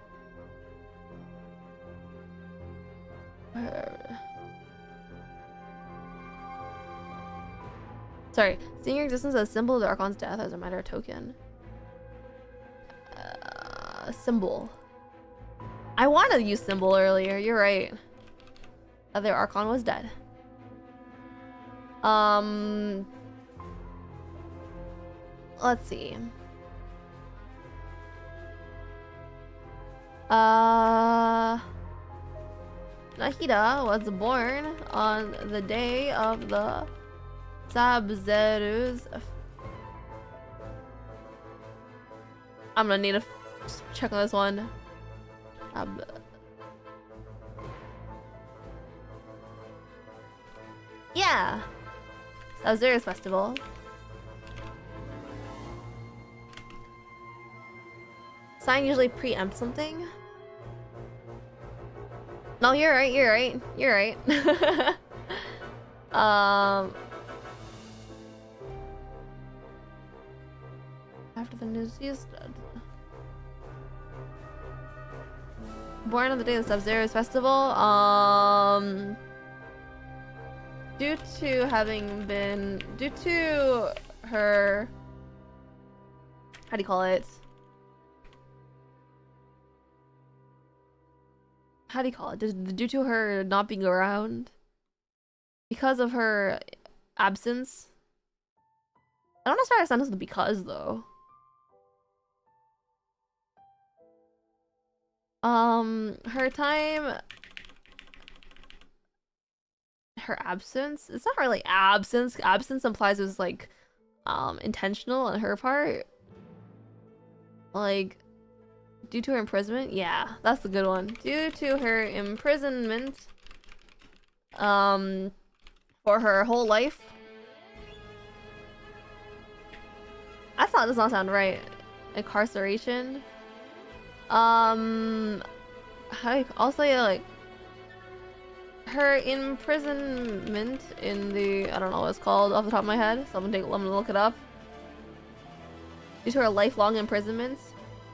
sorry, seeing your existence as a symbol of the Archon's death as a matter of token. Symbol. I wanted to use symbol earlier. You're right. Their Archon was dead. Let's see. Nahida was born on the day of the Sabzeruz. I'm gonna need to check on this one. Yeah, Sabzeruz festival. Sign usually preempts something. No, you're right, you're right, you're right. After the news is born on the day of the Sub-Zero's festival, due to her, how do you call it? How do you call it? Due to her not being around, because of her absence. I don't know if I understand this because though. Her time, her absence. It's not really absence. Absence implies it was like, intentional on her part. Like, due to her imprisonment? Yeah, that's the good one. Due to her imprisonment, for her whole life. That does not sound right. Incarceration. I'll say like her imprisonment in the, I don't know what it's called off the top of my head. So let me look it up. Due to her lifelong imprisonment.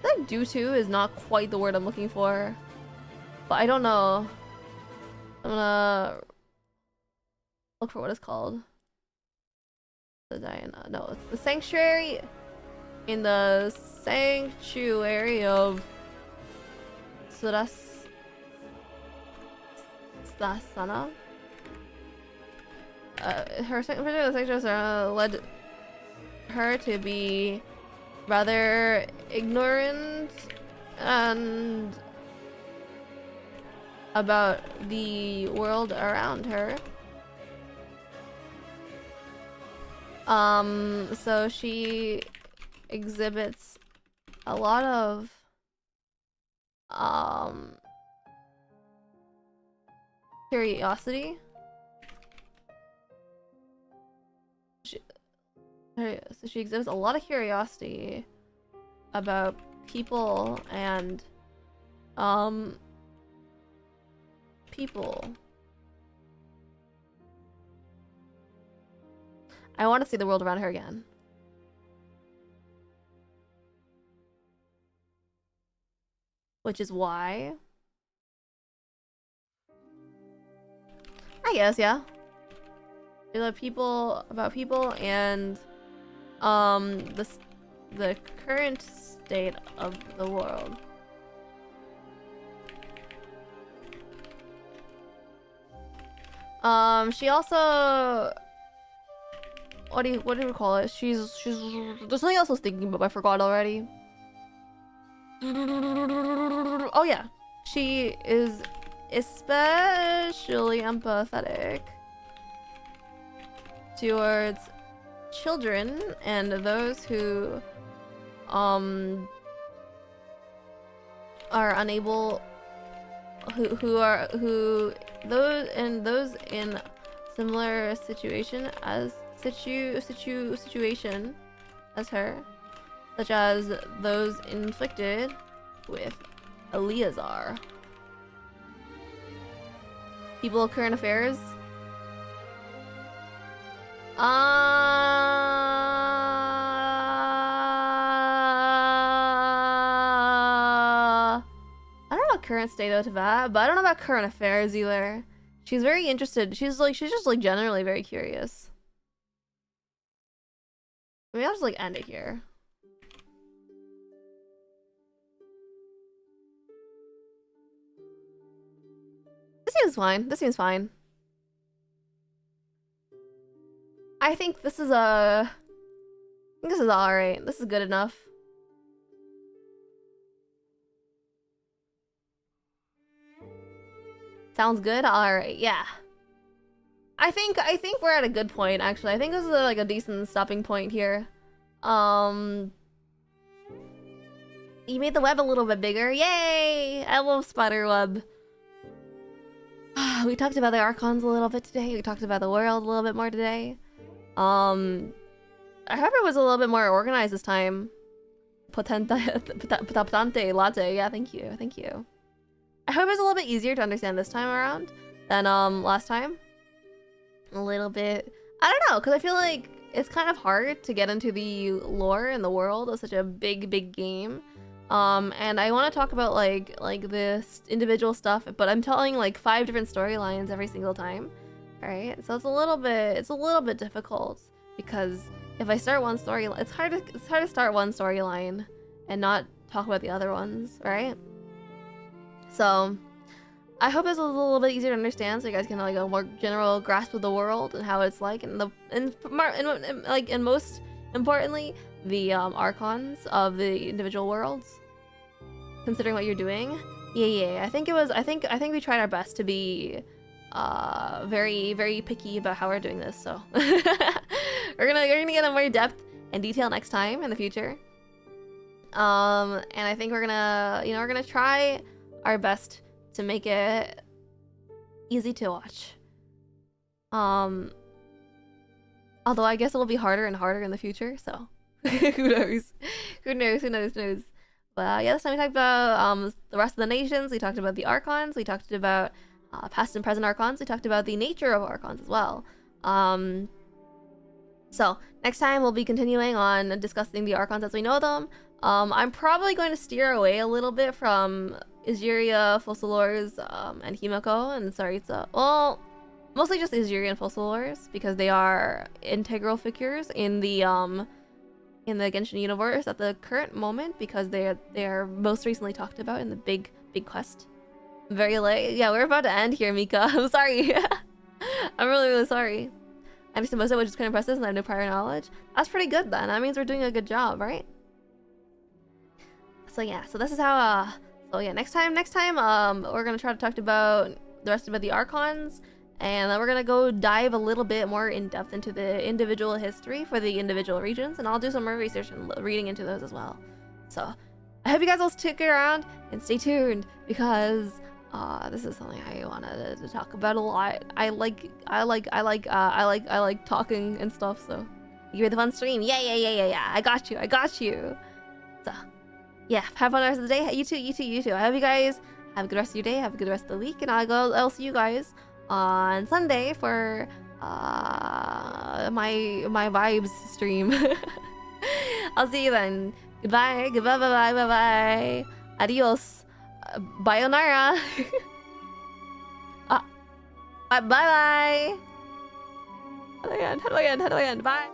I think due to is not quite the word I'm looking for, but I don't know. I'm gonna look for what it's called. The Diana. No, it's the sanctuary. In the sanctuary of Sudasana. Her sanctuary led her to be rather ignorant and about the world around her. So she exhibits a lot of curiosity. So she exhibits a lot of curiosity about people and people. I want to see the world around her again. Which is why I guess, yeah. About people and the current state of the world. She also, what do you call it? She's there's something else I was thinking but I forgot already. Oh yeah, she is especially empathetic towards children and those who are unable, those in similar situation as situation as her, such as those inflicted with Eleazar. People of current affairs. I don't know about current state of Teyvat, but I don't know about current affairs either. She's very interested. She's just like generally very curious. Maybe I'll just like end it here. This seems fine. This seems fine. I think this is alright. This is good enough. Sounds good? Alright, yeah. I think we're at a good point, actually. I think this is like a decent stopping point here. You made the web a little bit bigger. Yay! I love spiderweb. We talked about the Archons a little bit today. We talked about the world a little bit more today. I hope it was a little bit more organized this time. Potente latte. Yeah, thank you. Thank you. I hope it's a little bit easier to understand this time around than last time. A little bit. I don't know, because I feel like it's kind of hard to get into the lore and the world of such a big game. And I want to talk about like this individual stuff, but I'm telling like 5 different storylines every single time. All right, so it's a little bit difficult because if I start one storyline, it's hard to start one storyline and not talk about the other ones, right? So I hope it's a little bit easier to understand, so you guys can like a more general grasp of the world and how it's like, and most importantly, the archons of the individual worlds. Considering what you're doing, yeah. I think we tried our best to be very picky about how we're doing this. So we're gonna get in more depth and detail next time in the future. And I think we're gonna try our best to make it easy to watch. Although I guess it'll be harder and harder in the future, so who knows? Who knows? But yeah, this time we talked about the rest of the nations, we talked about the archons, we talked about past and present archons, we talked about the nature of archons as well. So next time we'll be continuing on discussing the archons as we know them. I'm probably going to steer away a little bit from Izuria, Fossilors, and Himiko and Saritsa. Well, mostly just Izuria and Fossilors because they are integral figures in the Genshin universe at the current moment because they are most recently talked about in the big quest. Very late. Yeah, we're about to end here, Mika. I'm sorry. I'm really sorry. I understand most of it, which is kind of impressive, and I have no prior knowledge. That's pretty good then. That means we're doing a good job, right? So yeah, so this is how so yeah, next time we're gonna try to talk about the rest of the archons, and then we're gonna go dive a little bit more in depth into the individual history for the individual regions, and I'll do some more research and reading into those as well. So I hope you guys will stick around and stay tuned because this is something I wanted to talk about a lot. I like talking and stuff. So you're the fun stream. Yeah. I got you. So yeah, have fun the rest of the day. You too. I hope you guys have a good rest of your day. Have a good rest of the week, and I'll see you guys on Sunday for my vibes stream. I'll see you then. Goodbye. Adios. Bayonara. Bye. How do I end? Bye.